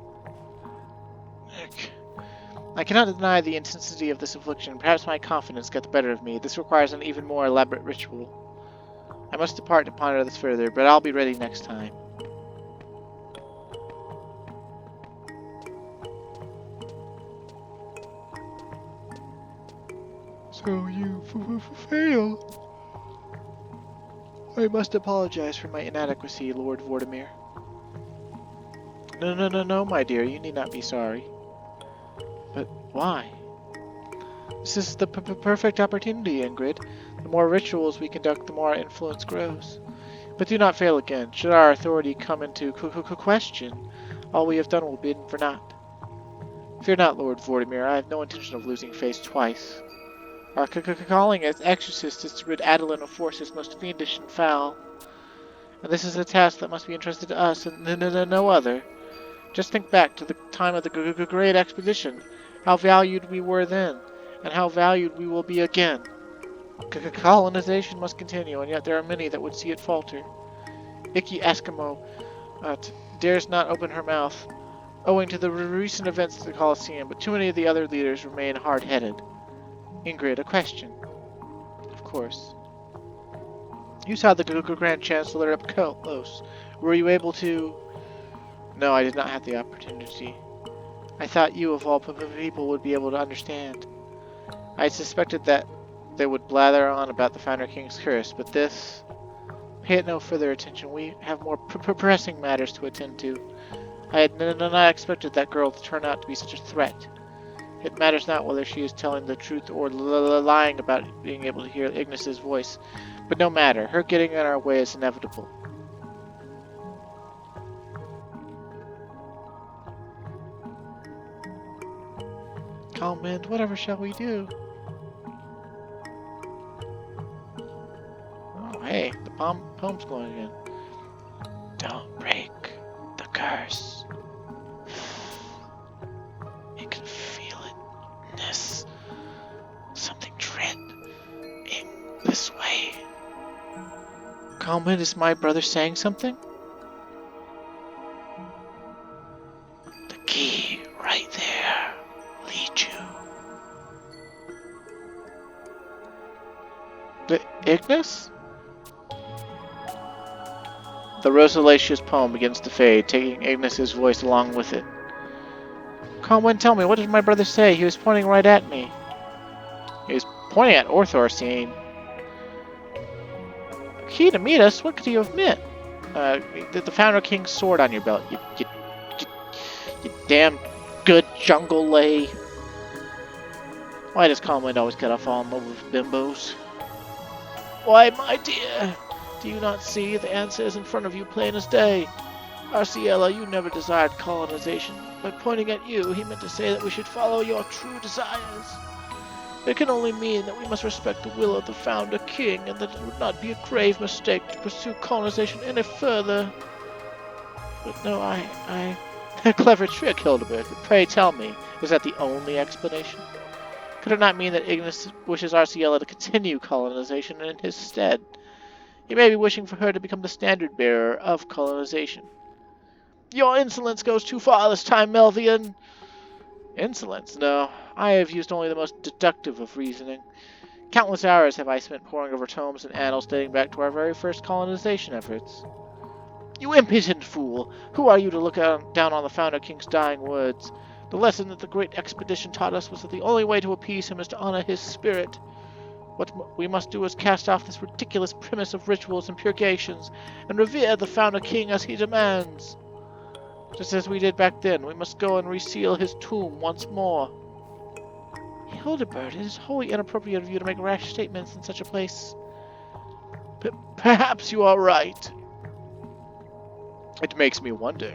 I cannot deny the intensity of this affliction. Perhaps my confidence got the better of me. This requires an even more elaborate ritual. I must depart to ponder this further, but I'll be ready next time. So you failed. I must apologize for my inadequacy, Lord Vortimir. No, my dear, you need not be sorry. But why? This is the perfect opportunity, Ingrid. The more rituals we conduct, the more our influence grows. But do not fail again. Should our authority come into question, all we have done will be for naught. Fear not, Lord Vortimir. I have no intention of losing face twice. Our calling as Exorcist is to rid Adoulin of forces most fiendish and foul. And this is a task that must be entrusted to us and no other. Just think back to the time of the Great Expedition, how valued we were then, and how valued we will be again. Colonization must continue, and yet there are many that would see it falter. Icky Eskimo dares not open her mouth, owing to the recent events at the Colosseum, but too many of the other leaders remain hard-headed. Ingrid, a question. Of course. You saw the Grand Chancellor up close. Were you able to... No, I did not have the opportunity. I thought you, of all people, would be able to understand. I suspected that they would blather on about the Founder King's curse, but this... Pay it no further attention. We have more pressing matters to attend to. I had not expected that girl to turn out to be such a threat. It matters not whether she is telling the truth or lying about being able to hear Ignis's voice. But no matter, her getting in our way is inevitable. Calm, Wind, whatever shall we do? Oh, hey, the poem's going again. Don't break the curse. You can feel it in this. Something trending this way. Calm, Wind, is my brother saying something? The key right there. Lead you. The Ignis? The rosalaceous poem begins to fade, taking Ignis's voice along with it. Calm, tell me, what did my brother say? He was pointing right at me. He was pointing at Orthorcine. Key to meet us? What could he have meant? The Founder King's sword on your belt. You damn good jungle lay. Why does Calmwind always get off all in love with bimbos? Why, my dear, do you not see the answer is in front of you plain as day? Arciella, you never desired colonization. By pointing at you, he meant to say that we should follow your true desires. It can only mean that we must respect the will of the Founder King, and that it would not be a grave mistake to pursue colonization any further. But no, a clever trick, Hildebert. But pray tell me, is that the only explanation? Could it not mean that Ignis wishes Arciella to continue colonization in his stead? He may be wishing for her to become the standard-bearer of colonization. Your insolence goes too far this time, Melvian. Insolence? No. I have used only the most deductive of reasoning. Countless hours have I spent poring over tomes and annals dating back to our very first colonization efforts. You impudent fool! Who are you to look down on the Founder King's dying words? The lesson that the great expedition taught us was that the only way to appease him is to honor his spirit. What we must do is cast off this ridiculous premise of rituals and purgations, and revere the Founder King as he demands. Just as we did back then, we must go and reseal his tomb once more. Hildebert, it is wholly inappropriate of you to make rash statements in such a place. Perhaps you are right. It makes me wonder.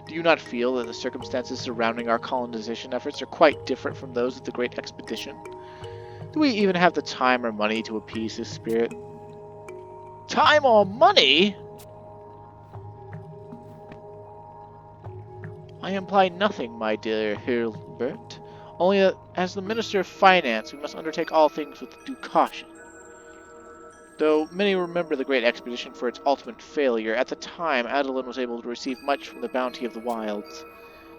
Do you not feel that the circumstances surrounding our colonization efforts are quite different from those of the Great Expedition? Do we even have the time or money to appease his spirit? Time or money? I imply nothing, my dear Hildebert. Only that, as the Minister of Finance, we must undertake all things with due caution. Though many remember the Great Expedition for its ultimate failure, at the time Adoulin was able to receive much from the bounty of the wilds.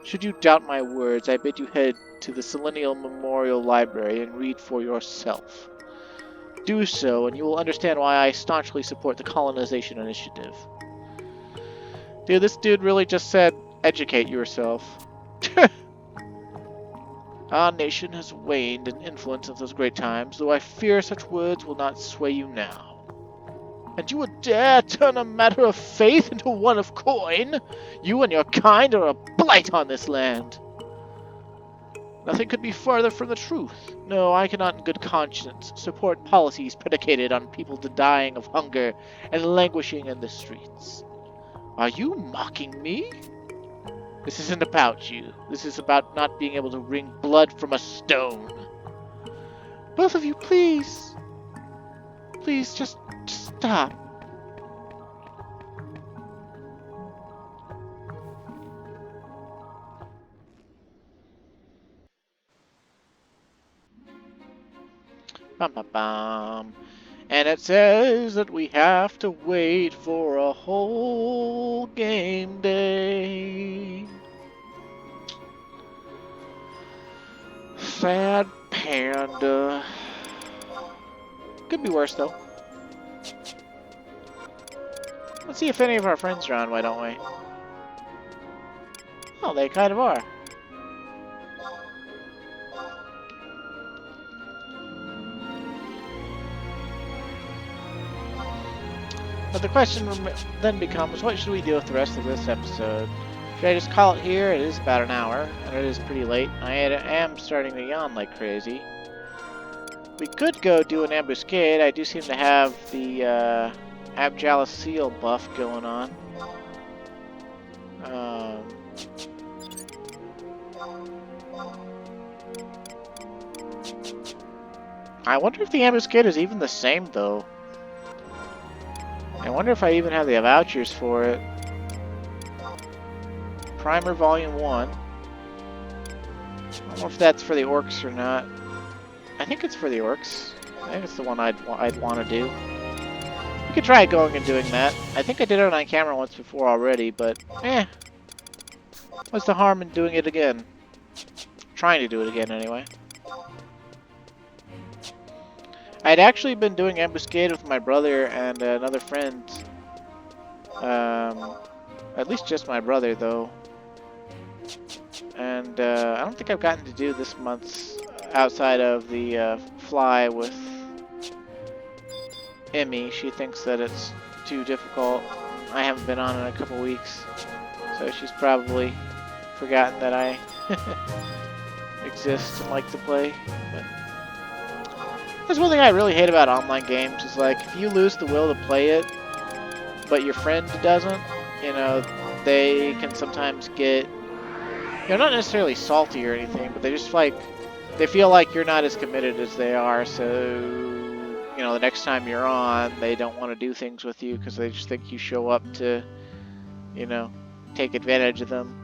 Should you doubt my words, I bid you head to the Selenial Memorial Library and read for yourself. Do so, and you will understand why I staunchly support the colonization initiative. Dude, this dude really just said, educate yourself. Our nation has waned in influence of those great times, though I fear such words will not sway you now. And you would dare turn a matter of faith into one of coin? You and your kind are a blight on this land. Nothing could be further from the truth. No, I cannot in good conscience support policies predicated on people dying of hunger and languishing in the streets. Are you mocking me? This isn't about you. This is about not being able to wring blood from a stone. Both of you, please. Please, just stop. Bum, bum, bum. And it says that we have to wait for a whole game day. Sad panda. Could be worse, though. Let's see if any of our friends are on, why don't we? Oh, they kind of are. But the question then becomes, what should we do with the rest of this episode? Should I just call it here? It is about an hour, and it is pretty late. I am starting to yawn like crazy. We could go do an ambuscade. I do seem to have the Abjalis Seal buff going on. I wonder if the ambuscade is even the same, though. I wonder if I even have the vouchers for it. Primer Volume 1. I don't know if that's for the orcs or not. I think it's for the orcs. I think it's the one I'd want to do. We could try going and doing that. I think I did it on camera once before already, but what's the harm in doing it again? Trying to do it again, anyway. I'd actually been doing ambuscade with my brother and another friend. At least just my brother, though. And I don't think I've gotten to do this month's outside of the fly with Emmy. She thinks that it's too difficult. I haven't been on in a couple weeks, so she's probably forgotten that I exist and like to play. But that's one thing I really hate about online games, is like, if you lose the will to play it, but your friend doesn't, you know, they can sometimes get, you know, not necessarily salty or anything, but they just like, they feel like you're not as committed as they are, so, you know, the next time you're on, they don't want to do things with you because they just think you show up to, you know, take advantage of them.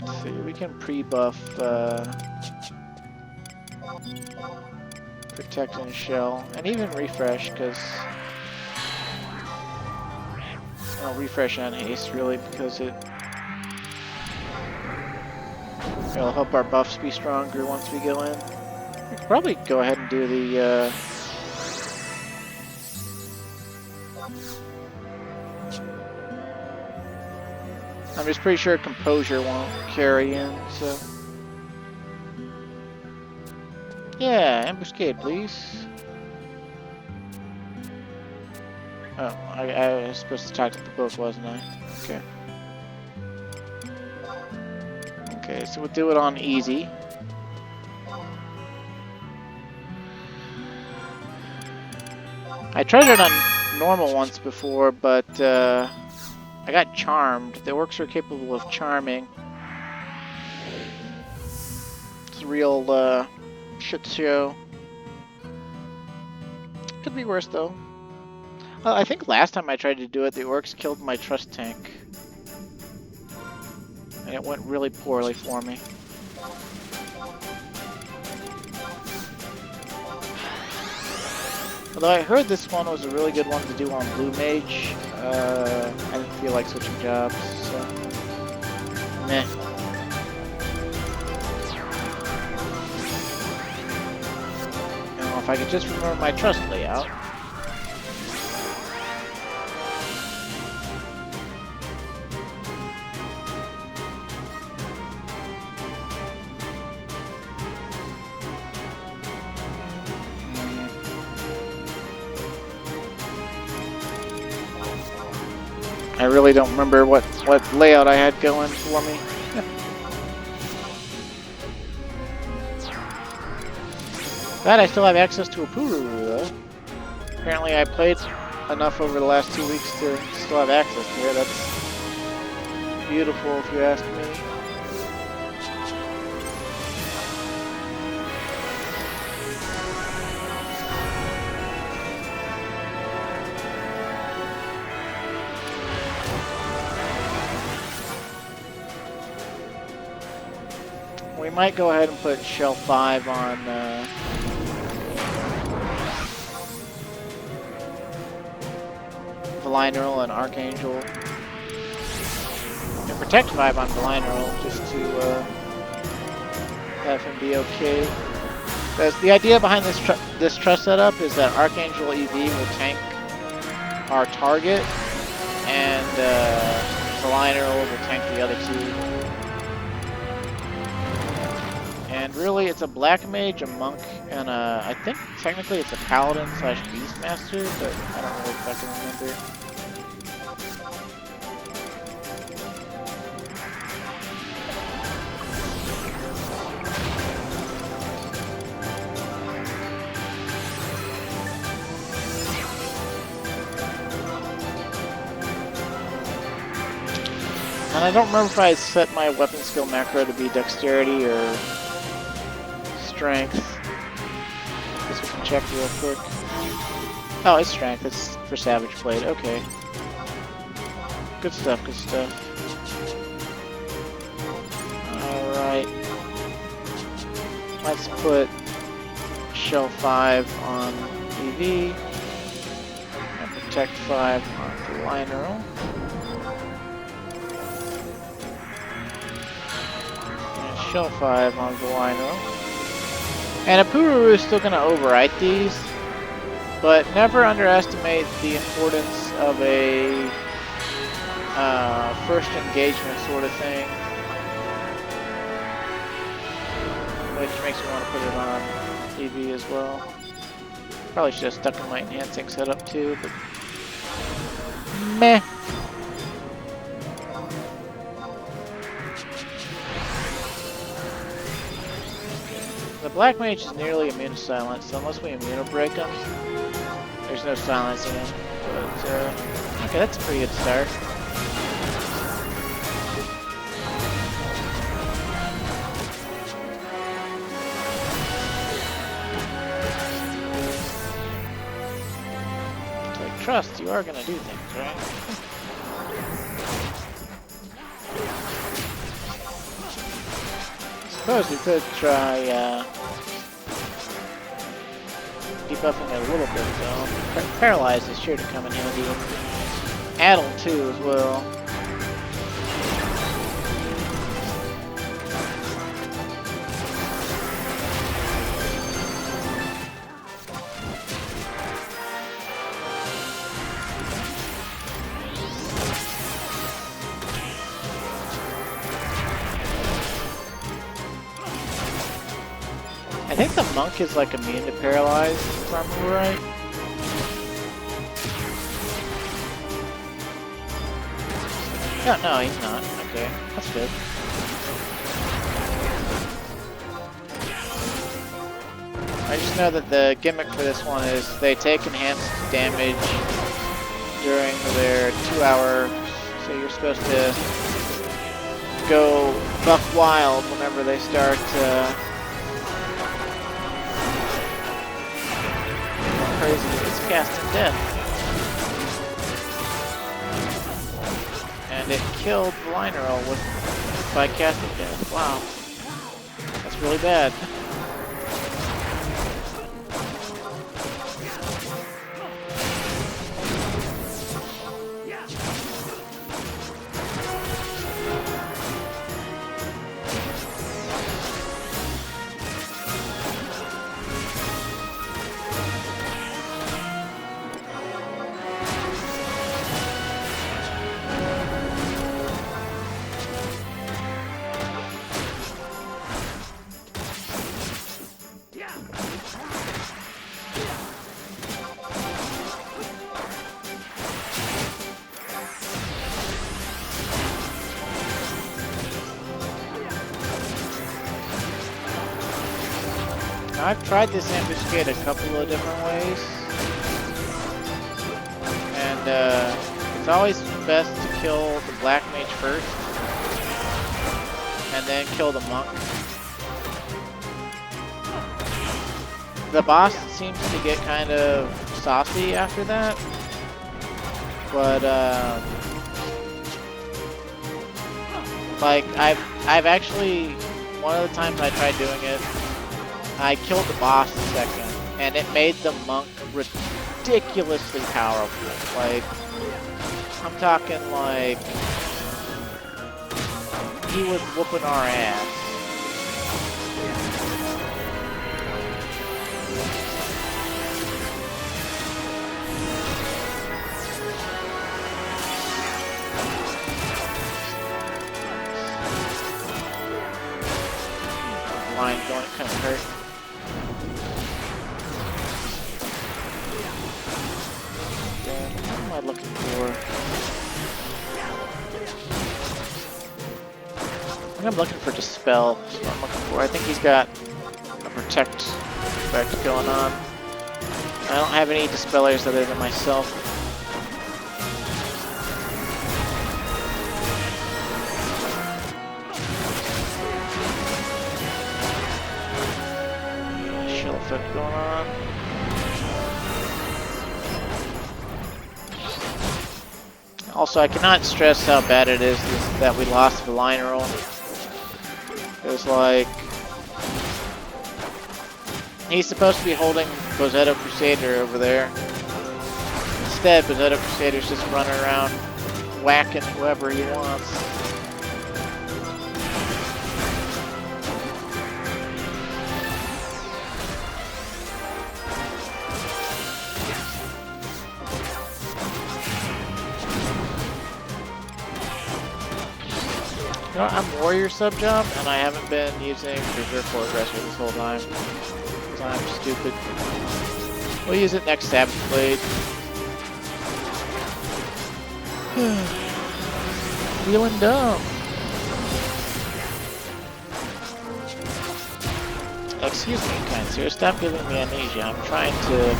Let's see, we can pre-buff Protect and Shell, and even Refresh, because I'll refresh on haste, really, because it'll help our buffs be stronger once we go in. We could probably go ahead and do the I'm just pretty sure Composure won't carry in, so yeah, ambuscade, please. Oh, I was supposed to talk to the book, wasn't I? Okay. Okay, so we'll do it on easy. I tried it on normal once before, but I got charmed. The orcs are capable of charming. It's a real shit show. Could be worse, though. Well, I think last time I tried to do it, the orcs killed my trust tank. And it went really poorly for me. Although I heard this one was a really good one to do on Blue Mage. I didn't feel like switching jobs, so meh. Now, if I could just remember my trust layout. I really don't remember what layout I had going for me. Glad I still have access to a Puru, though. Apparently I played enough over the last 2 weeks to still have access to it. That's beautiful, if you ask me. We might go ahead and put Shell 5 on Valinor and Archangel. And Protect 5 on Valinor just to have him be okay. The idea behind this trust setup is that Archangel EV will tank our target, and Valinor will tank the other two. And really, it's a black mage, a monk, and I think technically it's a paladin slash beastmaster, but I don't really fucking remember. And I don't remember if I set my weapon skill macro to be dexterity or strength. Guess we can check real quick. Oh, it's strength. It's for Savage Blade. Okay. Good stuff, good stuff. Alright. Let's put Shell 5 on EV. And Protect 5 on the Liner. Shell 5 on Volino. And Apururu is still going to overwrite these, but never underestimate the importance of a first engagement sort of thing, which makes me want to put it on TV as well. Probably should have stuck in my enhancing setup too, but meh. The Black Mage is nearly immune to silence, so unless we immunobreak him, there's no silencing him. But, okay, that's a pretty good start. Like, trust, you are gonna do things, right? I suppose we could try debuffing it a little bit though. Paralyze is sure to come in handy. Addle too as well. I think the monk is like immune to paralyze, if I remember right. No, he's not. Okay, that's good. I just know that the gimmick for this one is they take enhanced damage during their 2 hour, so you're supposed to go buck wild whenever they start crazy. It's casting death. And it killed the liner by casting death. Wow. That's really bad. I've tried this ambuscade a couple of different ways, and it's always best to kill the black mage first, and then kill the monk. The boss seems to get kind of saucy after that, but like I've actually, one of the times I tried doing it, I killed the boss second, and it made the monk ridiculously powerful. Like, I'm talking like, he was whooping our ass. line going, it kind of hurt. Then, what am I looking for? I think I'm looking for Dispel. That's what I'm looking for. I think he's got a Protect effect going on. I don't have any Dispellers other than myself. Shell effect going on. Also, I cannot stress how bad it is that we lost the line roll. It was like... he's supposed to be holding Bozetto Crusader over there. Instead, Bozetto Crusader's just running around whacking whoever he wants. You know, I'm Warrior sub-job, and I haven't been using Berserk or Aggressor this whole time. Because I'm stupid. We'll use it next Savage Blade. Feeling dumb. Excuse me, kind sir. Stop giving me amnesia. I'm trying to...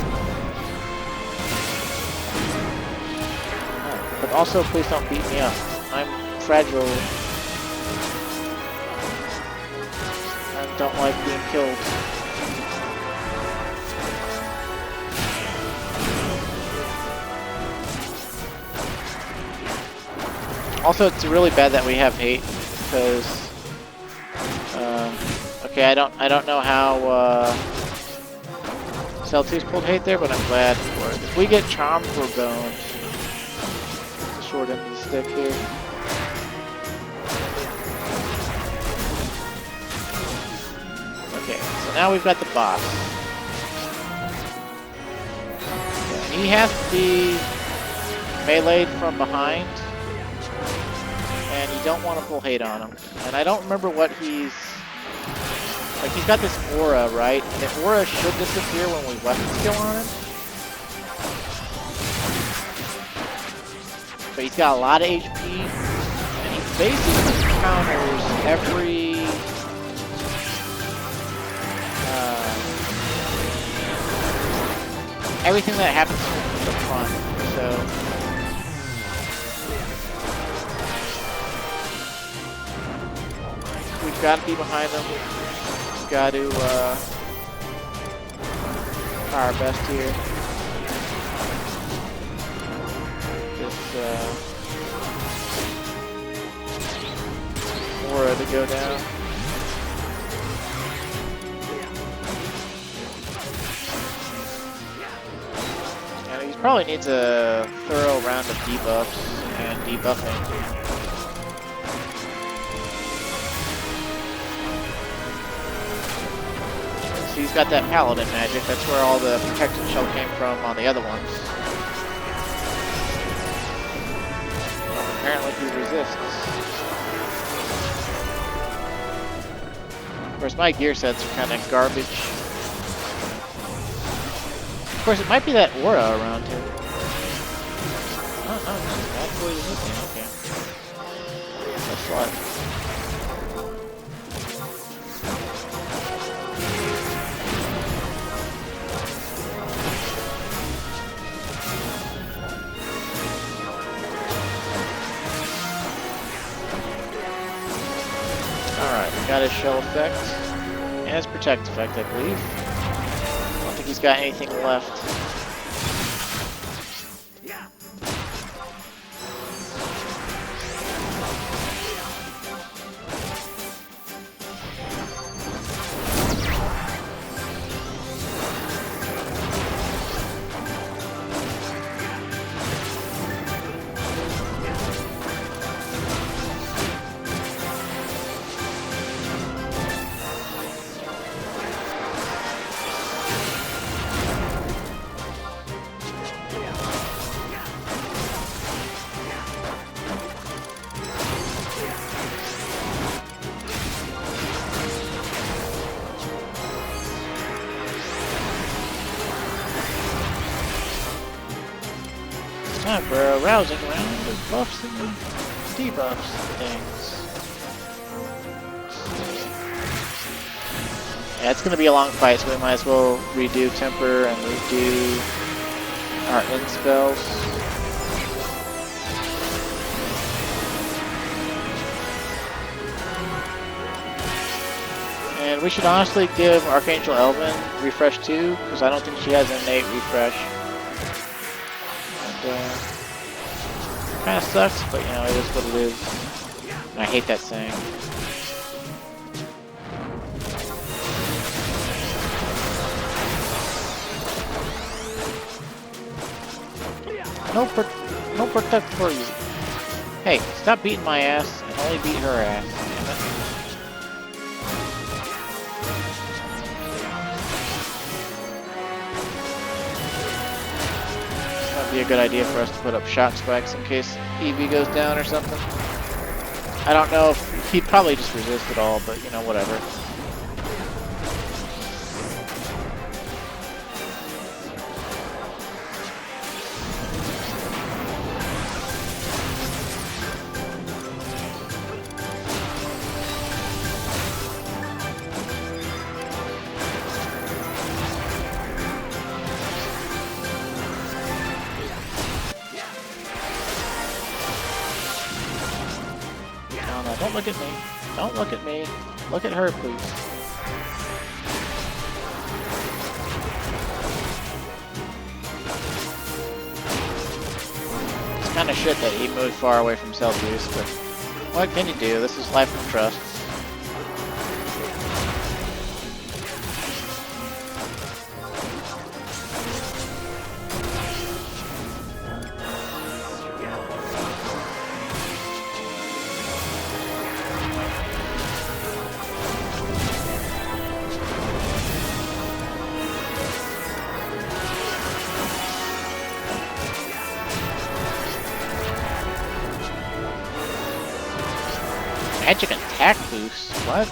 oh, but also, please don't beat me up. I'm fragile. I don't like being killed. Also, it's really bad that we have hate because okay, I don't know how Celtics pulled hate there, but I'm glad for it. If we get charmed, we're boned. The short end of the stick here. Okay, so now we've got the boss. He has to be meleeed from behind, and you don't want to pull hate on him. And I don't remember what he's... like, he's got this aura, right? And the aura should disappear when we weapon skill on him. But he's got a lot of HP, and he basically counters every... everything that happens from the front, so... we've got to be behind them. We've got to try our best here. This aura to go down. And he probably needs a thorough round of debuffs and debuffing. He's got that paladin magic. That's where all the protection shell came from on the other ones. Apparently he resists. Of course, my gear sets are kind of garbage. Of course, it might be that aura around him. Oh, that's what he's missing. Okay. That's what. Alright, we got his shell effect, and his protect effect, I believe. I don't think he's got anything left. Time for a rousing round of buffs and debuffs and things. Yeah, it's gonna be a long fight, so we might as well redo Temper and redo our end spells. And we should honestly give Archangel Elvin refresh too, because I don't think she has an innate refresh. And kind of sucks, but you know, it is what it is. And I hate that saying. No protect for you. Hey, stop beating my ass and only beat her ass. Damn it. This might be a good idea for us to put up shock spikes in case EV goes down or something. I don't know if he'd probably just resist it all, but you know, whatever. Don't look at me. Don't look at me. Look at her, please. It's kind of shit that he moved far away from Celsius, but what can you do? This is life and trust. Magic attack boost? What?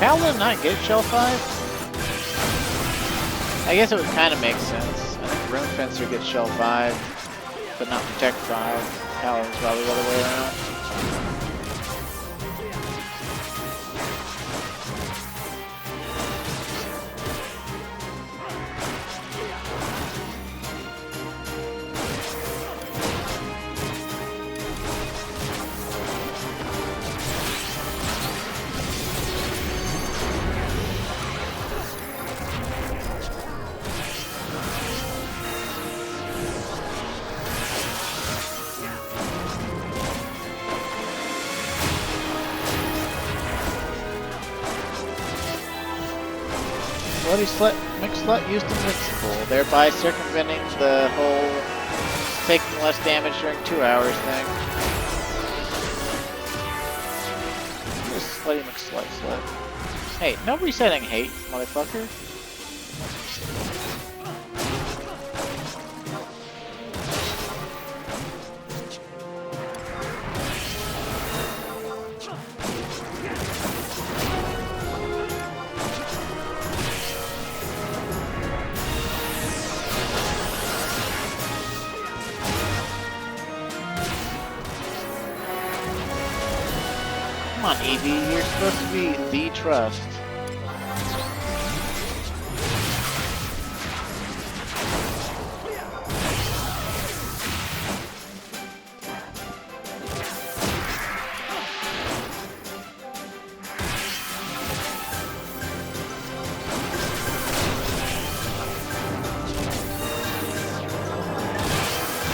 Adoulin not get Shell 5? I guess it would kind of make sense. I think Rune Fencer gets Shell 5, but not Protect 5. Adoulin probably the other way around. Bloody Slut, Mixed Slut used Invincible, thereby circumventing the whole taking less damage during 2 hours thing. Just slutty McSlut slut. Hey, nobody's saying hate, motherfucker. Come on, Evie, you're supposed to be the trust.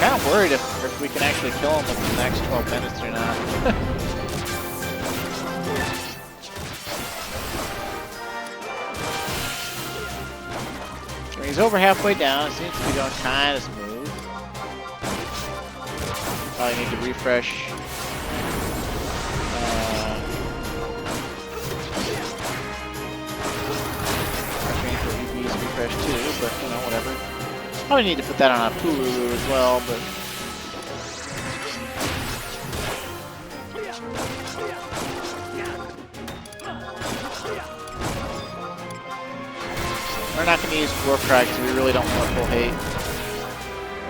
kind of worried if we can actually kill him within the next 12 minutes or not. He's over halfway down. It seems to be going kind of smooth. Probably need to refresh. Refresh too, but you know, whatever. Probably need to put that on a Pulu as well, but we're not going to use Warcry because we really don't want full hate.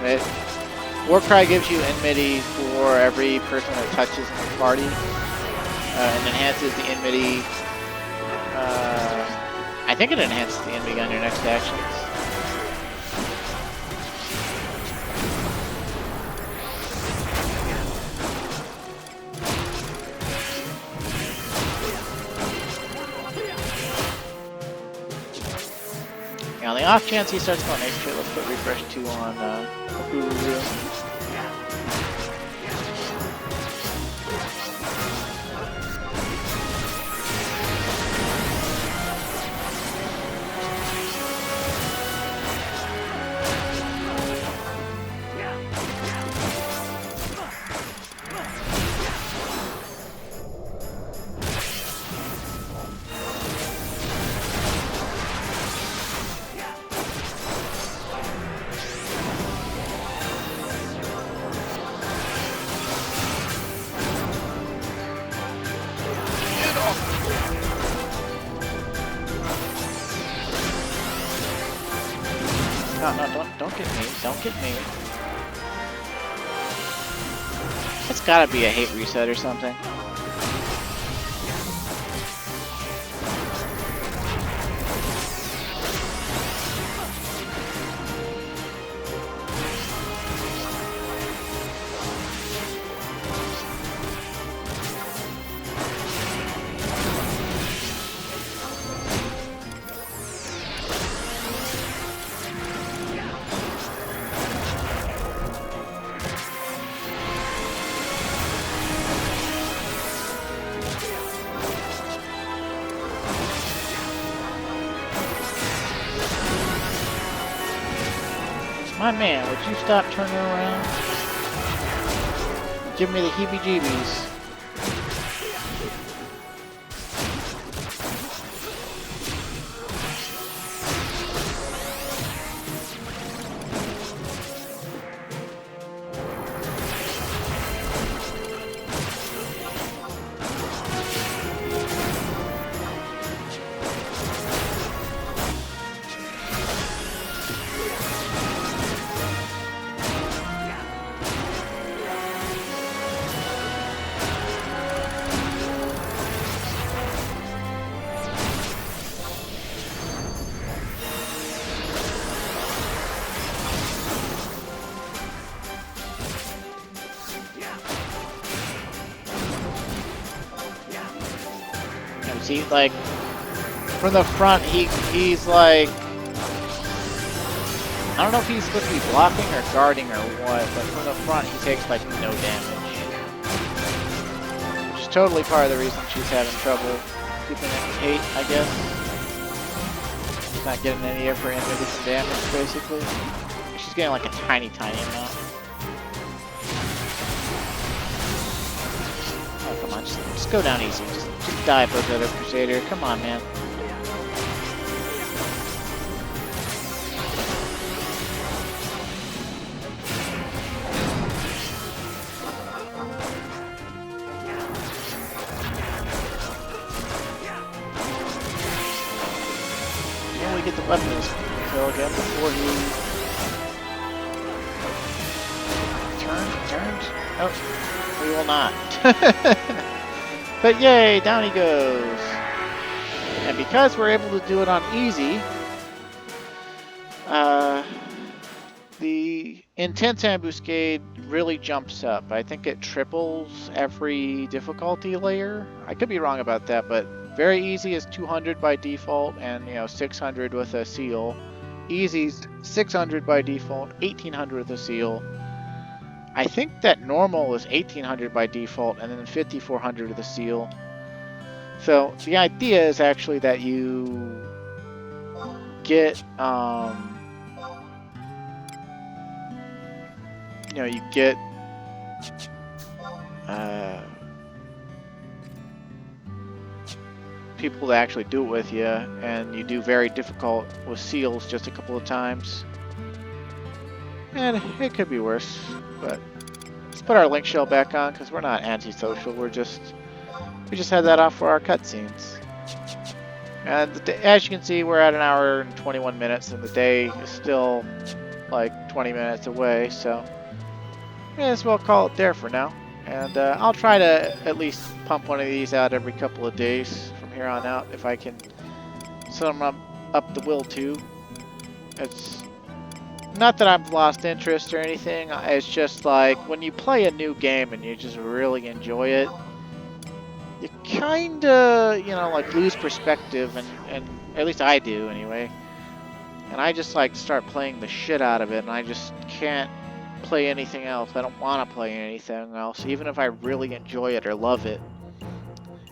Right? Warcry gives you enmity for every person that touches in the party, and enhances the enmity. I think it enhances the enemy on your next actions. Now, on the off chance he starts going nature, let's put refresh 2 on Uru. No, don't get me. Don't get me. It's gotta be a hate reset or something. My man, would you stop turning around? Give me the heebie-jeebies. See, like, from the front, he's like, I don't know if he's supposed to be blocking or guarding or what, but from the front, he takes, like, no damage. Which is totally part of the reason she's having trouble keeping it hate, I guess. She's not getting any of her inhibition damage, basically. She's getting, like, a tiny amount. Oh, come on, just go down easy. Just die, Bozetta Crusader. Come on, man. Can we get the weapons kill again before he turns? Oh, we will not. But yay, down he goes. And because we're able to do it on easy, the intense ambuscade really jumps up. I think it triples every difficulty layer. I could be wrong about that, but very easy is 200 by default, and 600 with a seal. Easy's 600 by default, 1800 with a seal. I think that normal is 1800 by default, and then 5400 of the seal. So the idea is actually that you get, you know, you get people to actually do it with you, and you do very difficult with seals just a couple of times. And it could be worse, but let's put our link shell back on because we're not antisocial. We just had that off for our cutscenes. And as you can see, we're at 1 hour and 21 minutes, and the day is still like 20 minutes away. So may as well call it there for now. And I'll try to at least pump one of these out every couple of days from here on out if I can set them up the will to. It's not that I've lost interest or anything. It's just like when you play a new game and you just really enjoy it, you kinda, you know, like lose perspective, and at least I do anyway. And I just like start playing the shit out of it, and I just can't play anything else. I don't want to play anything else, even if I really enjoy it or love it.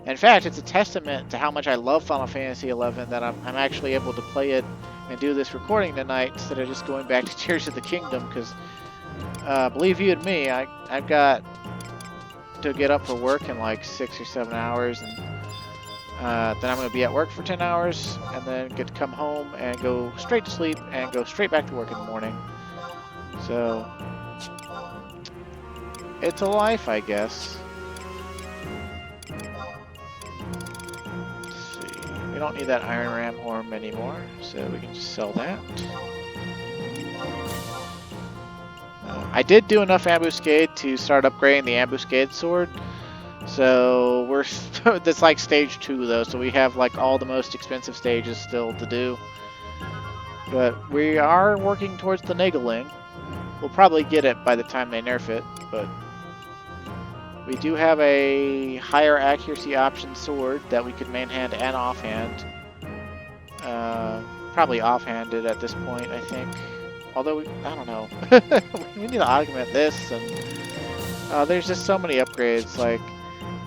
In fact, it's a testament to how much I love Final Fantasy XI that I'm actually able to play it and do this recording tonight instead of just going back to Tears of the Kingdom, because believe you and me, I've got to get up for work in like 6 or 7 hours, and then I'm going to be at work for 10 hours, and then get to come home and go straight to sleep and go straight back to work in the morning. So it's a life, I guess. Let's see. We don't need that Iron Ram Orm anymore, so we can just sell that. I did do enough ambuscade to start upgrading the ambuscade sword. So we're that's like stage 2 though, so we have like all the most expensive stages still to do. But we are working towards the Nageling. We'll probably get it by the time they nerf it, but we do have a higher accuracy option sword that we could mainhand and offhand. Probably offhanded at this point, I think. Although, I don't know. We need to augment this, and there's just so many upgrades. Like,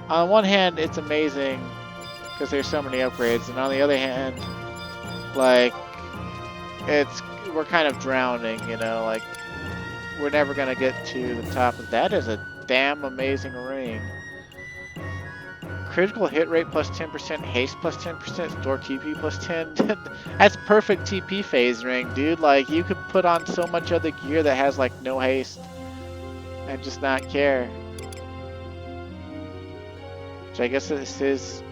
on one hand, it's amazing because there's so many upgrades, and on the other hand, like, we're kind of drowning, you know, like, we're never going to get to the top of that. Is a damn amazing ring. Critical hit rate plus 10%, haste plus 10%, store TP plus 10. That's perfect TP phase ring, dude. Like, you could put on so much other gear that has, like, no haste and just not care. Which I guess this is...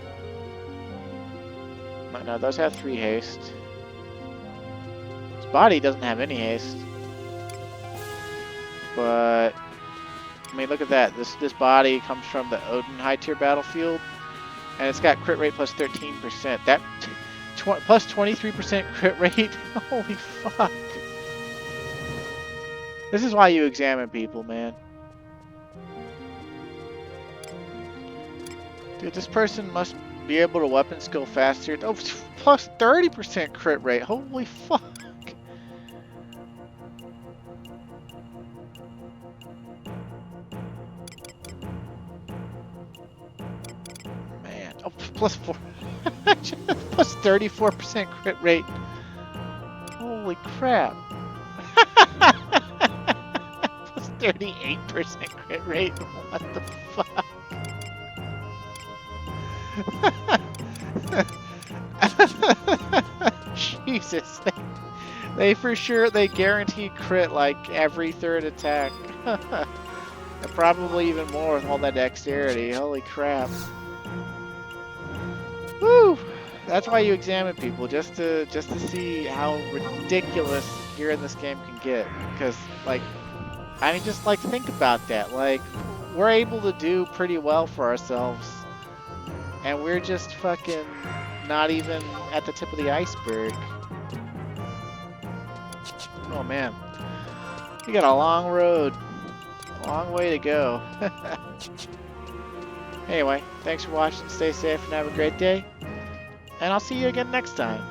No, those have 3 haste. His body doesn't have any haste. But... I mean, look at that. This body comes from the Odin high tier battlefield, and it's got crit rate plus 13%. That plus 23% crit rate. Holy fuck! This is why you examine people, man. Dude, this person must be able to weapon skill faster. Oh, plus 30% crit rate. Holy fuck! Oh, plus 34% crit rate. Holy crap. Plus 38% crit rate. What the fuck? Jesus. They for sure, they guarantee crit like every 3rd attack. And probably even more with all that dexterity. Holy crap. Woo! That's why you examine people, just to see how ridiculous gear in this game can get. Because, like, I mean, just like think about that. Like, we're able to do pretty well for ourselves, and we're just fucking not even at the tip of the iceberg. Oh man, we got a long road, a long way to go. Anyway, thanks for watching, stay safe, and have a great day. And I'll see you again next time.